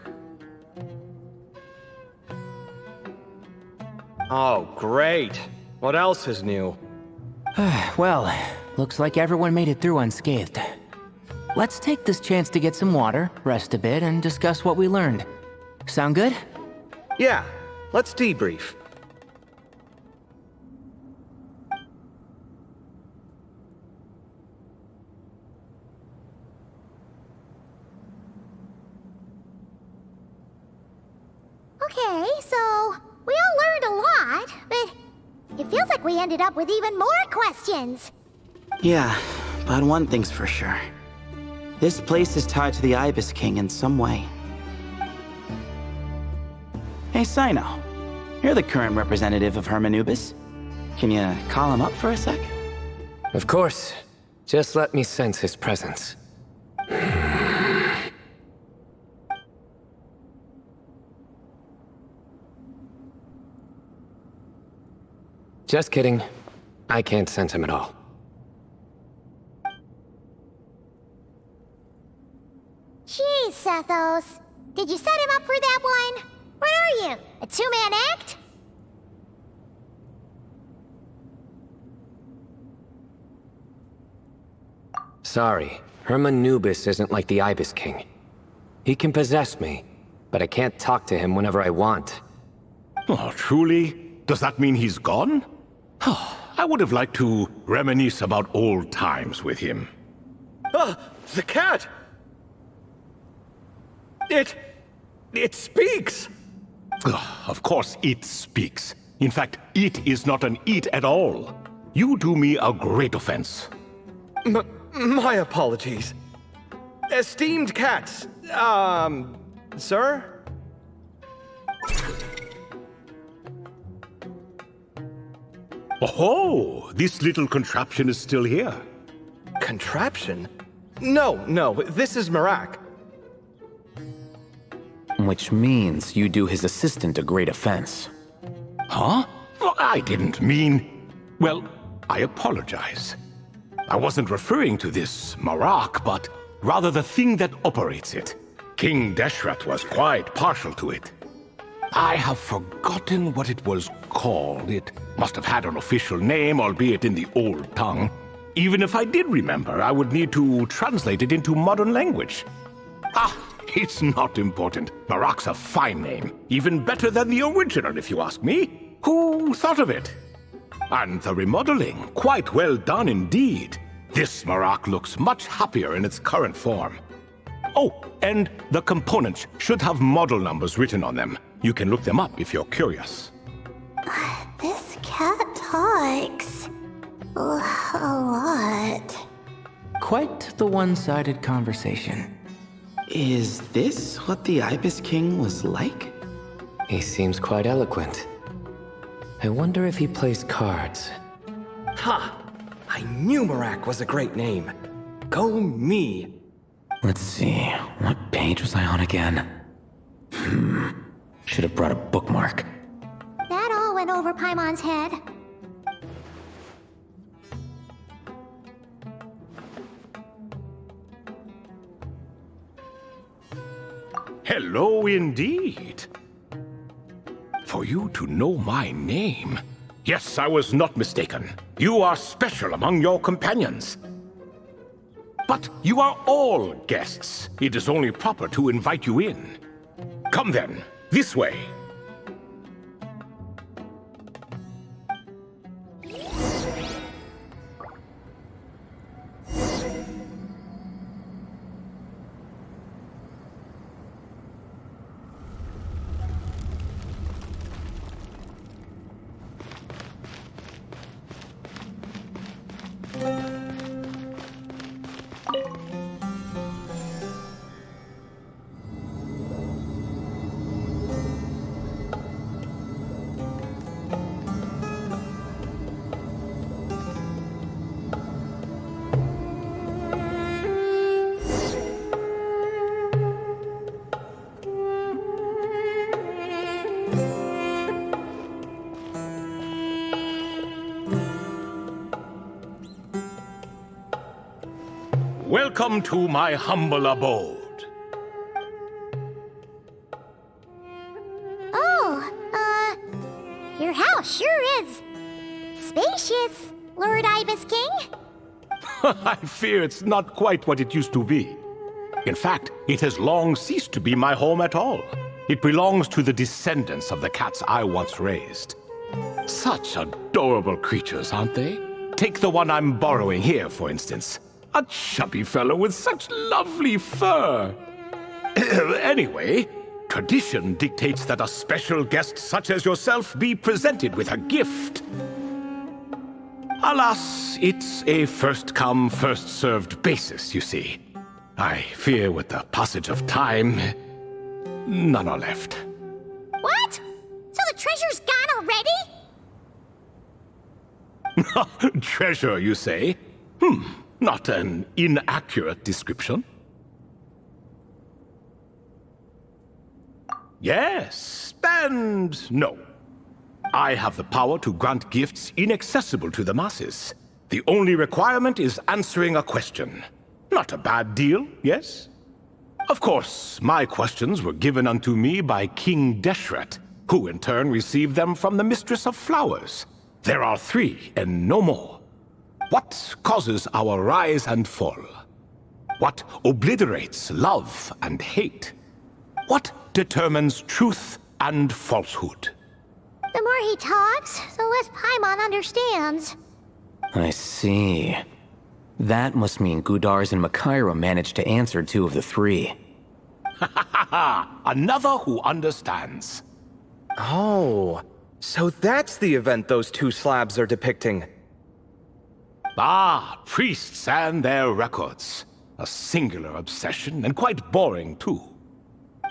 Oh, great. What else is new? Well, looks like everyone made it through unscathed. Let's take this chance to get some water, rest a bit, and discuss what we learned. Sound good? Yeah, let's debrief. Okay, so we all learned a lot, but it feels like we ended up with even more questions. Yeah, but one thing's for sure. This place is tied to the Ibis King in some way. Hey, Sino. You're the current representative of Hermanubis. Can you call him up for a sec? Of course. Just let me sense his presence. Just kidding. I can't sense him at all. Jeez, Sethos. Did you set him up for that one? What are you, a two-man act? Sorry, Herman Nubis isn't like the Ibis King. He can possess me, but I can't talk to him whenever I want. Oh, truly? Does that mean he's gone? I would have liked to reminisce about old times with him. Ah, the cat! It speaks! Of course it speaks. In fact, it is not an it at all. You do me a great offense. My apologies. Esteemed cats, sir? Oh, this little contraption is still here. Contraption? No, this is Marak. Which means you do his assistant a great offense. Huh? Well, I didn't mean... Well, I apologize. I wasn't referring to this Marak, but rather the thing that operates it. King Deshret was quite partial to it. I have forgotten what it was called. It must have had an official name, albeit in the old tongue. Even if I did remember, I would need to translate it into modern language. It's not important. Marak's a fine name. Even better than the original, if you ask me. Who thought of it? And the remodeling, quite well done indeed. This Marak looks much happier in its current form. Oh, and the components should have model numbers written on them. You can look them up if you're curious. This cat talks a lot. Quite the one-sided conversation. Is this what the Ibis King was like? He seems quite eloquent. I wonder if he plays cards. Ha! I knew Marak was a great name. Go me! Let's see, what page was I on again? Should have brought a bookmark. That all went over Paimon's head. Hello indeed. For you to know my name. Yes, I was not mistaken. You are special among your companions. But you are all guests. It is only proper to invite you in. Come then, this way. Welcome to my humble abode. Oh, your house sure is spacious, Lord Ibis King. I fear it's not quite what it used to be. In fact, it has long ceased to be my home at all. It belongs to the descendants of the cats I once raised. Such adorable creatures, aren't they? Take the one I'm borrowing here, for instance. A chubby fellow with such lovely fur. Anyway, tradition dictates that a special guest such as yourself be presented with a gift. Alas, it's a first-come, first-served basis, you see. I fear with the passage of time, none are left. What? So the treasure's gone already? Treasure, you say? Not an inaccurate description. Yes, and no. I have the power to grant gifts inaccessible to the masses. The only requirement is answering a question. Not a bad deal, yes? Of course, my questions were given unto me by King Deshret, who in turn received them from the Mistress of Flowers. There are 3, and no more. What causes our rise and fall? What obliterates love and hate? What determines truth and falsehood? The more he talks, the less Paimon understands. I see. That must mean Gudars and Makaira managed to answer 2 of the 3. Another who understands. Oh, so that's the event those 2 slabs are depicting. Ah, priests and their records. A singular obsession, and quite boring too.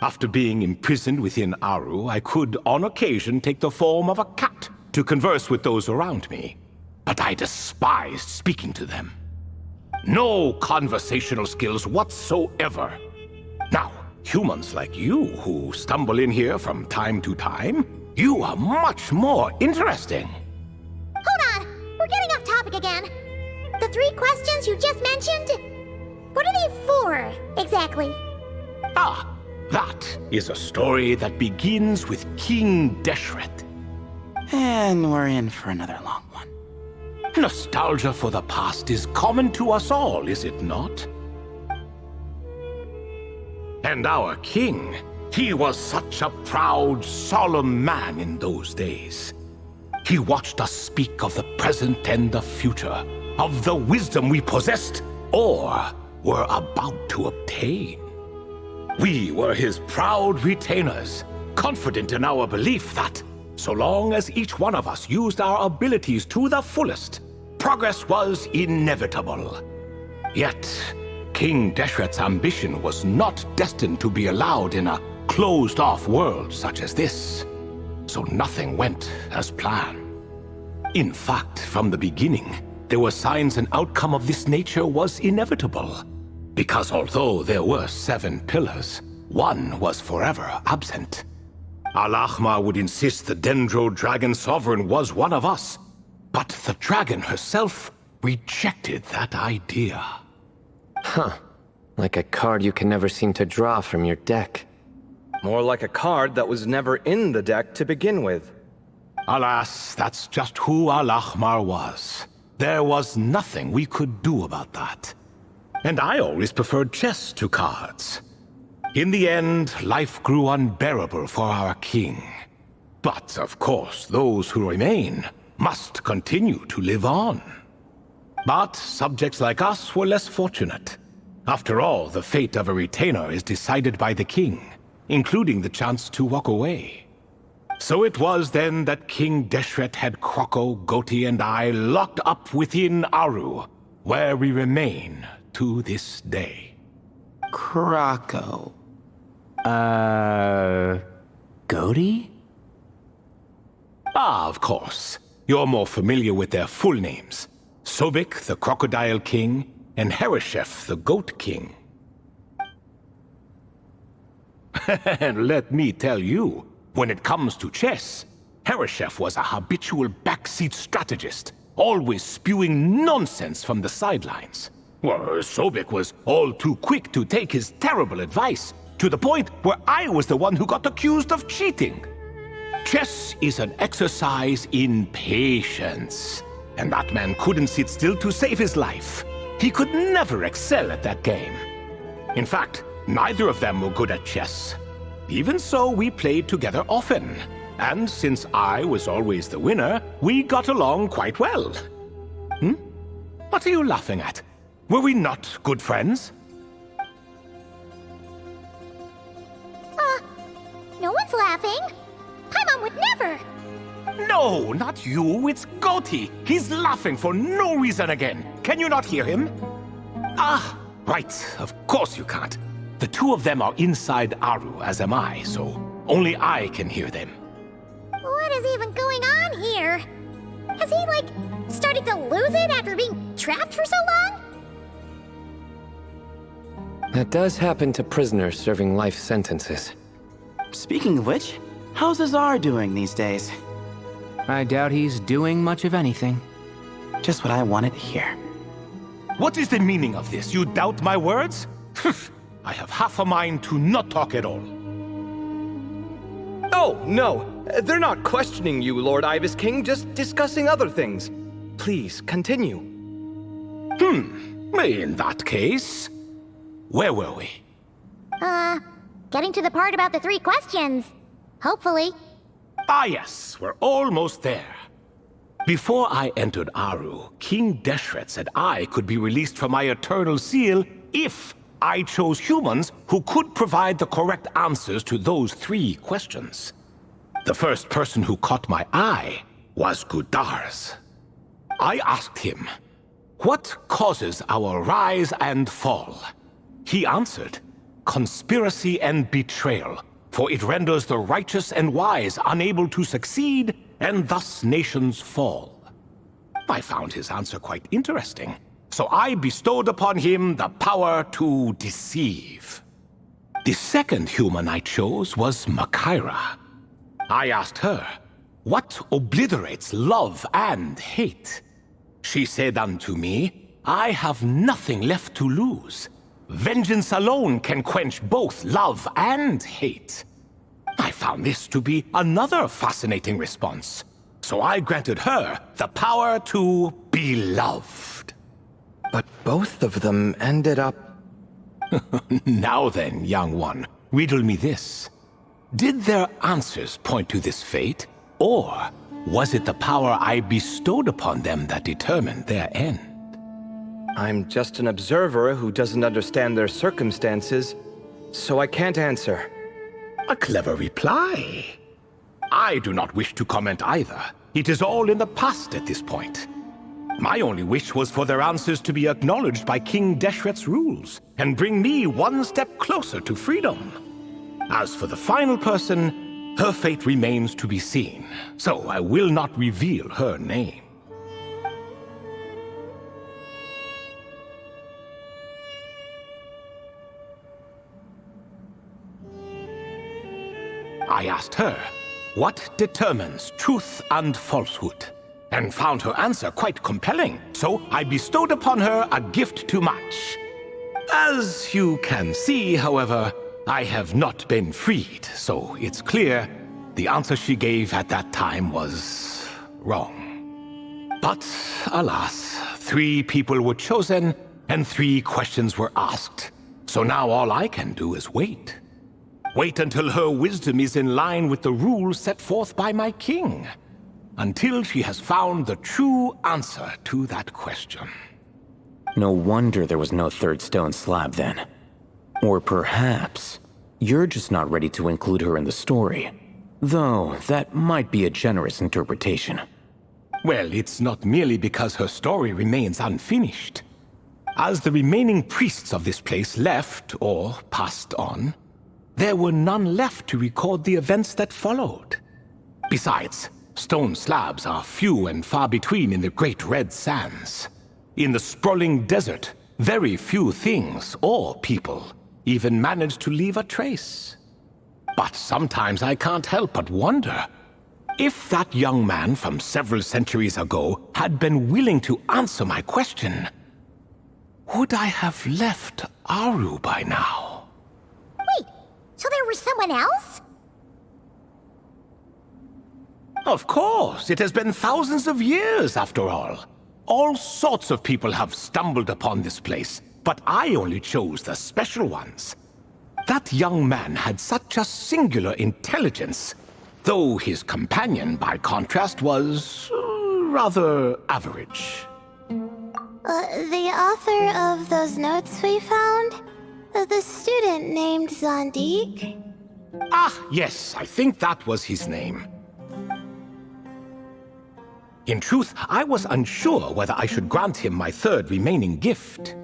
After being imprisoned within Aru, I could, on occasion, take the form of a cat to converse with those around me. But I despised speaking to them. No conversational skills whatsoever. Now, humans like you who stumble in here from time to time, you are much more interesting. Hold on! We're getting off topic again. The 3 questions you just mentioned? What are they for, exactly? Ah, that is a story that begins with King Deshret. And we're in for another long one. Nostalgia for the past is common to us all, is it not? And our king, he was such a proud, solemn man in those days. He watched us speak of the present and the future, of the wisdom we possessed or were about to obtain. We were his proud retainers, confident in our belief that, so long as each one of us used our abilities to the fullest, progress was inevitable. Yet, King Deshret's ambition was not destined to be allowed in a closed-off world such as this. So nothing went as planned. In fact, from the beginning, there were signs an outcome of this nature was inevitable. Because although there were 7 pillars, one was forever absent. Al-Ahmar would insist the Dendro Dragon Sovereign was one of us, but the dragon herself rejected that idea. Huh. Like a card you can never seem to draw from your deck. More like a card that was never in the deck to begin with. Alas, that's just who Al-Ahmar was. There was nothing we could do about that. And I always preferred chess to cards. In the end, life grew unbearable for our king. But, of course, those who remain must continue to live on. But subjects like us were less fortunate. After all, the fate of a retainer is decided by the king, including the chance to walk away. So it was then that King Deshret had Kroko, Goti, and I locked up within Aru, where we remain to this day. Kroko. Goti? Ah, of course. You're more familiar with their full names. Sobek, the Crocodile King, and Hereshef, the Goat King. And let me tell you, when it comes to chess, Hereshef was a habitual backseat strategist, always spewing nonsense from the sidelines. Well, Sobek was all too quick to take his terrible advice, to the point where I was the one who got accused of cheating. Chess is an exercise in patience, and that man couldn't sit still to save his life. He could never excel at that game. In fact, neither of them were good at chess. Even so, we played together often, and since I was always the winner, we got along quite well. What are you laughing at? Were we not good friends? No one's laughing. Paimon would never. No, not you. It's Goti. He's laughing for no reason again. Can you not hear him? Ah, right. Of course you can't. The 2 of them are inside Aru, as am I, so only I can hear them. What is even going on here? Has he, started to lose it after being trapped for so long? That does happen to prisoners serving life sentences. Speaking of which, how's Azar doing these days? I doubt he's doing much of anything. Just what I wanted to hear. What is the meaning of this? You doubt my words? I have half a mind to not talk at all. Oh, no. They're not questioning you, Lord Ibis King, just discussing other things. Please, continue. In that case, where were we? Getting to the part about the 3 questions. Hopefully. Ah yes, we're almost there. Before I entered Aru, King Deshret said I could be released from my eternal seal if I chose humans who could provide the correct answers to those 3 questions. The first person who caught my eye was Gudars. I asked him, "What causes our rise and fall?" He answered, "Conspiracy and betrayal, for it renders the righteous and wise unable to succeed, and thus nations fall." I found his answer quite interesting, so I bestowed upon him the power to deceive. The second human I chose was Makaira. I asked her, "What obliterates love and hate?" She said unto me, "I have nothing left to lose. Vengeance alone can quench both love and hate." I found this to be another fascinating response, so I granted her the power to be loved. But both of them ended up... Now then, young one, riddle me this. Did their answers point to this fate, or was it the power I bestowed upon them that determined their end? I'm just an observer who doesn't understand their circumstances, so I can't answer. A clever reply. I do not wish to comment either. It is all in the past at this point. My only wish was for their answers to be acknowledged by King Deshret's rules, and bring me one step closer to freedom. As for the final person, her fate remains to be seen, so I will not reveal her name. I asked her, "What determines truth and falsehood?" and found her answer quite compelling, so I bestowed upon her a gift to match. As you can see, however, I have not been freed, so it's clear the answer she gave at that time was wrong. But alas, 3 people were chosen and 3 questions were asked, so now all I can do is wait. Wait until her wisdom is in line with the rules set forth by my king. Until she has found the true answer to that question. No wonder there was no 3rd stone slab then. Or perhaps you're just not ready to include her in the story. Though that might be a generous interpretation. Well, it's not merely because her story remains unfinished. As the remaining priests of this place left or passed on, there were none left to record the events that followed. Besides, stone slabs are few and far between in the Great Red Sands. In the sprawling desert, very few things or people even manage to leave a trace. But sometimes I can't help but wonder, if that young man from several centuries ago had been willing to answer my question, would I have left Aru by now? Wait, so there was someone else? Of course, it has been thousands of years after all. All sorts of people have stumbled upon this place, but I only chose the special ones. That young man had such a singular intelligence, though his companion, by contrast, was rather average. The author of those notes we found? The student named Zandik? Ah, yes, I think that was his name. In truth, I was unsure whether I should grant him my 3rd remaining gift.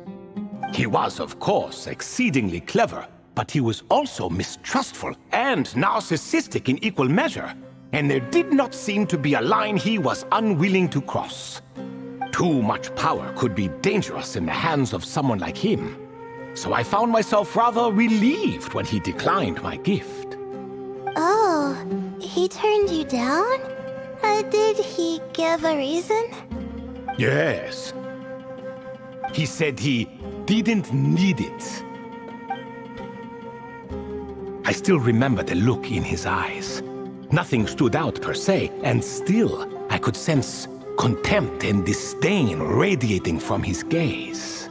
He was, of course, exceedingly clever, but he was also mistrustful and narcissistic in equal measure, and there did not seem to be a line he was unwilling to cross. Too much power could be dangerous in the hands of someone like him, so I found myself rather relieved when he declined my gift. Oh, he turned you down? Did he give a reason? Yes. He said he didn't need it. I still remember the look in his eyes. Nothing stood out per se, and still I could sense contempt and disdain radiating from his gaze.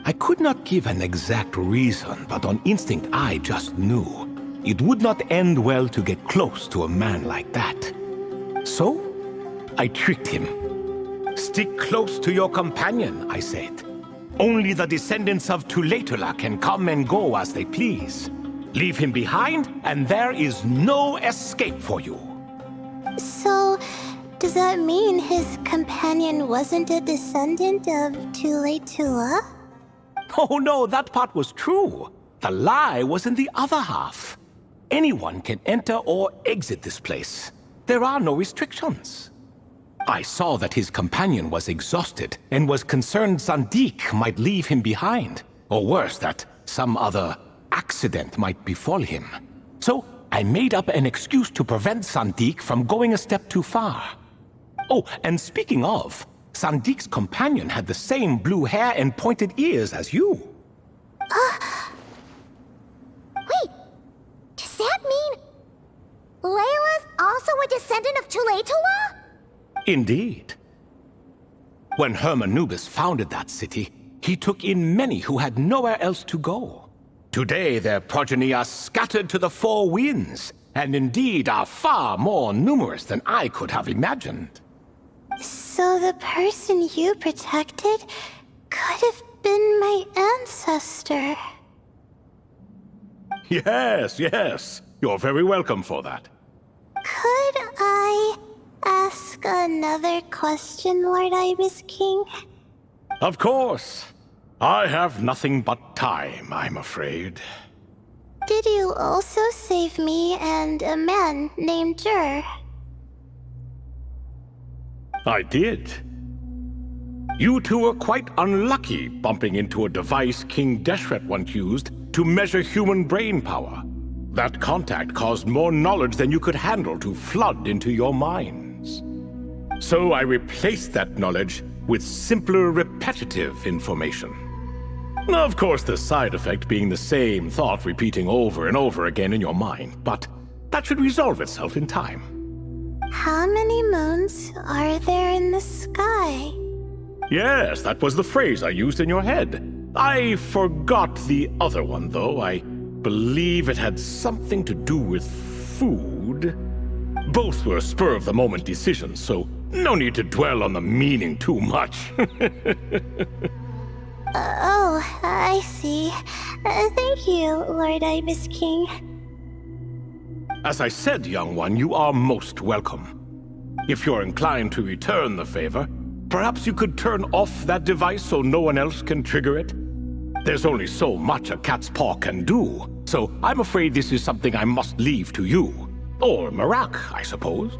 I could not give an exact reason, but on instinct I just knew it would not end well to get close to a man like that. So, I tricked him. "Stick close to your companion," I said. "Only the descendants of Tuletula can come and go as they please. Leave him behind, and there is no escape for you." So, does that mean his companion wasn't a descendant of Tuletula? Oh no, that part was true. The lie was in the other half. Anyone can enter or exit this place. There are no restrictions. I saw that his companion was exhausted and was concerned Zandik might leave him behind, or worse, that some other accident might befall him. So I made up an excuse to prevent Zandik from going a step too far. Oh, and speaking of, Sandik's companion had the same blue hair and pointed ears as you. Wait, does that mean Layla's also a descendant of Tuletula? Indeed. When Hermanubis founded that city, he took in many who had nowhere else to go. Today their progeny are scattered to the four winds, and indeed are far more numerous than I could have imagined. So the person you protected could have been my ancestor. Yes, yes. You're very welcome for that. Could I ask another question, Lord Ibis King? Of course. I have nothing but time, I'm afraid. Did you also save me and a man named Jur? I did. You two were quite unlucky bumping into a device King Deshret once used to measure human brain power. That contact caused more knowledge than you could handle to flood into your minds. So I replaced that knowledge with simpler, repetitive information. Of course, the side effect being the same thought repeating over and over again in your mind, but that should resolve itself in time. How many moons are there in the sky? Yes, that was the phrase I used in your head. I forgot the other one, though. I believe it had something to do with food. Both were spur-of-the-moment decisions, so no need to dwell on the meaning too much. Oh, I see. Thank you, Lord Ibis King. As I said, young one, you are most welcome. If you're inclined to return the favor, perhaps you could turn off that device so no one else can trigger it? There's only so much a cat's paw can do, so I'm afraid this is something I must leave to you. Or Marak, I suppose.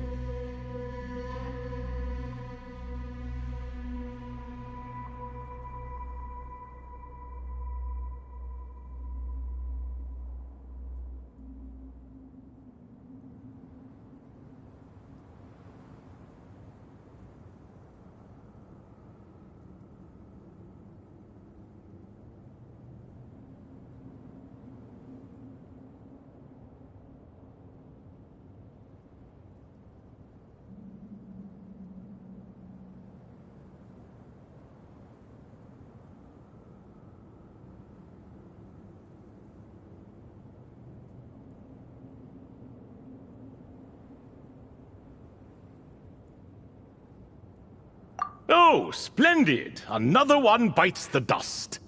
Oh, splendid! Another one bites the dust.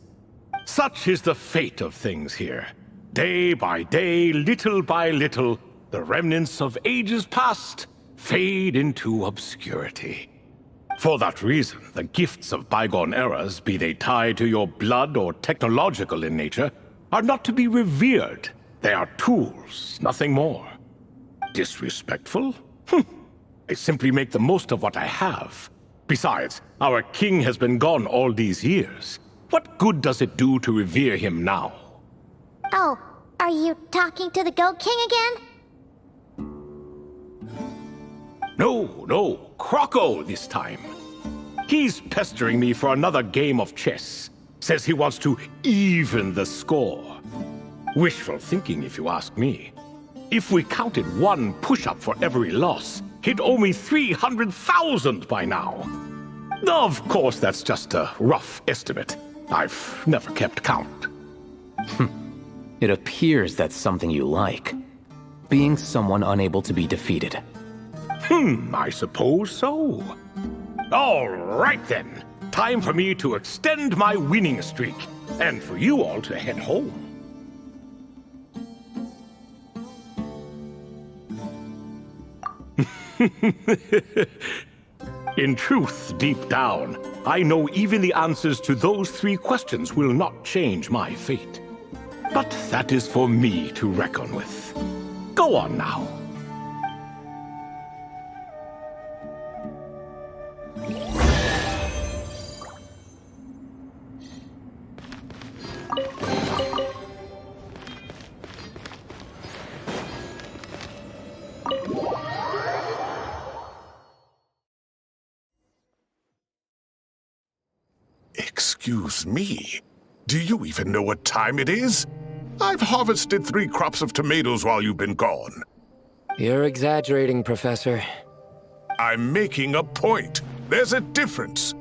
Such is the fate of things here. Day by day, little by little, the remnants of ages past fade into obscurity. For that reason, the gifts of bygone eras, be they tied to your blood or technological in nature, are not to be revered. They are tools, nothing more. Disrespectful? I simply make the most of what I have. Besides, our king has been gone all these years. What good does it do to revere him now? Oh, are you talking to the Goat King again? No, Croco this time. He's pestering me for another game of chess. Says he wants to even the score. Wishful thinking, if you ask me. If we counted one push-up for every loss, he'd owe me 300,000 by now. Of course, that's just a rough estimate. I've never kept count. It appears that's something you like. Being someone unable to be defeated. I suppose so. All right then. Time for me to extend my winning streak, and for you all to head home. In truth, deep down, I know even the answers to those 3 questions will not change my fate. But that is for me to reckon with. Go on now. Excuse me? Do you even know what time it is? I've harvested 3 crops of tomatoes while you've been gone. You're exaggerating, Professor. I'm making a point. There's a difference.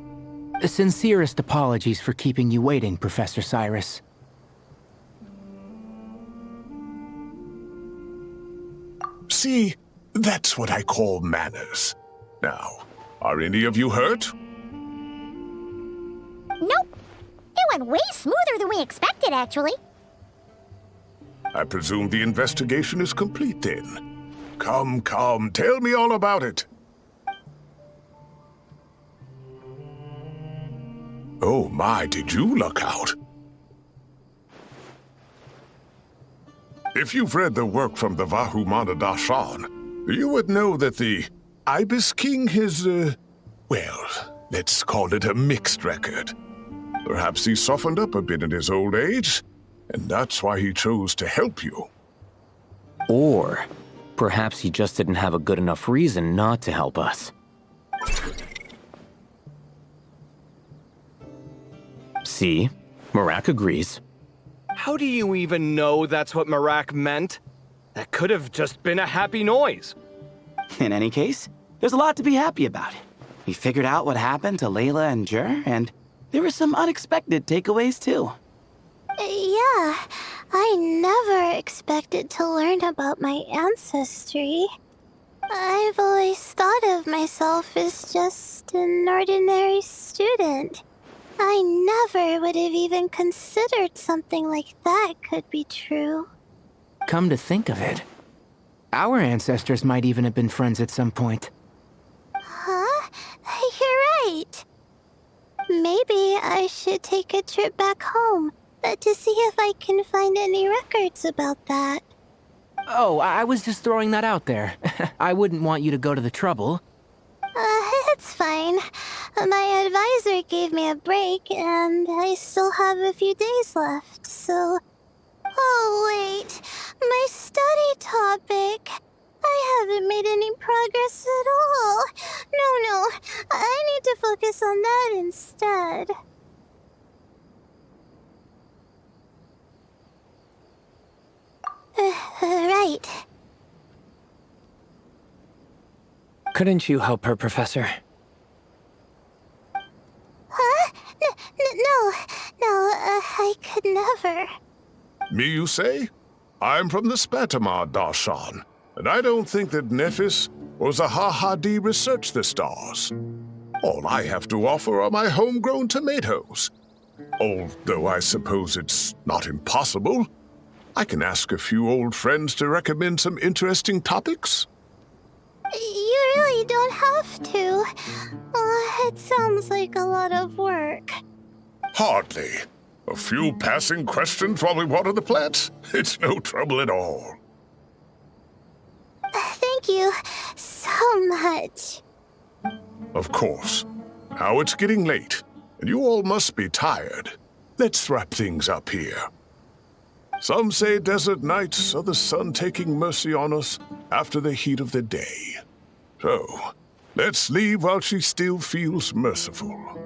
Sincerest apologies for keeping you waiting, Professor Cyrus. See, that's what I call manners. Now, are any of you hurt? Nope. It went way smoother than we expected, actually. I presume the investigation is complete then. Come, tell me all about it. Oh my, did you luck out? If you've read the work from the Vahumana Darshan, you would know that the Ibis King has, well, let's call it a mixed record. Perhaps he softened up a bit in his old age, and that's why he chose to help you. Or perhaps he just didn't have a good enough reason not to help us. See? Marak agrees. How do you even know that's what Marak meant? That could have just been a happy noise. In any case, there's a lot to be happy about. We figured out what happened to Layla and Jur, and there were some unexpected takeaways too. Yeah, I never expected to learn about my ancestry. I've always thought of myself as just an ordinary student. I never would have even considered something like that could be true. Come to think of it, our ancestors might even have been friends at some point. Huh? You're right. Maybe I should take a trip back home to see if I can find any records about that. Oh, I was just throwing that out there. I wouldn't want you to go to the trouble. It's fine. My advisor gave me a break, and I still have a few days left, so... Oh, wait. My study topic. I haven't made any progress at all. No. I need to focus on that instead. Right. Couldn't you help her, Professor? Huh? No, I could never. Me, you say? I'm from the Spatamar Darshan, and I don't think that Nephis or Zahahadi researched the stars. All I have to offer are my homegrown tomatoes. Although I suppose it's not impossible. I can ask a few old friends to recommend some interesting topics. You really don't have to. It sounds like a lot of work. Hardly. A few passing questions while we water the plants? It's no trouble at all. Thank you so much. Of course. Now it's getting late, and you all must be tired. Let's wrap things up here. Some say desert nights are the sun taking mercy on us after the heat of the day. So, let's leave while she still feels merciful.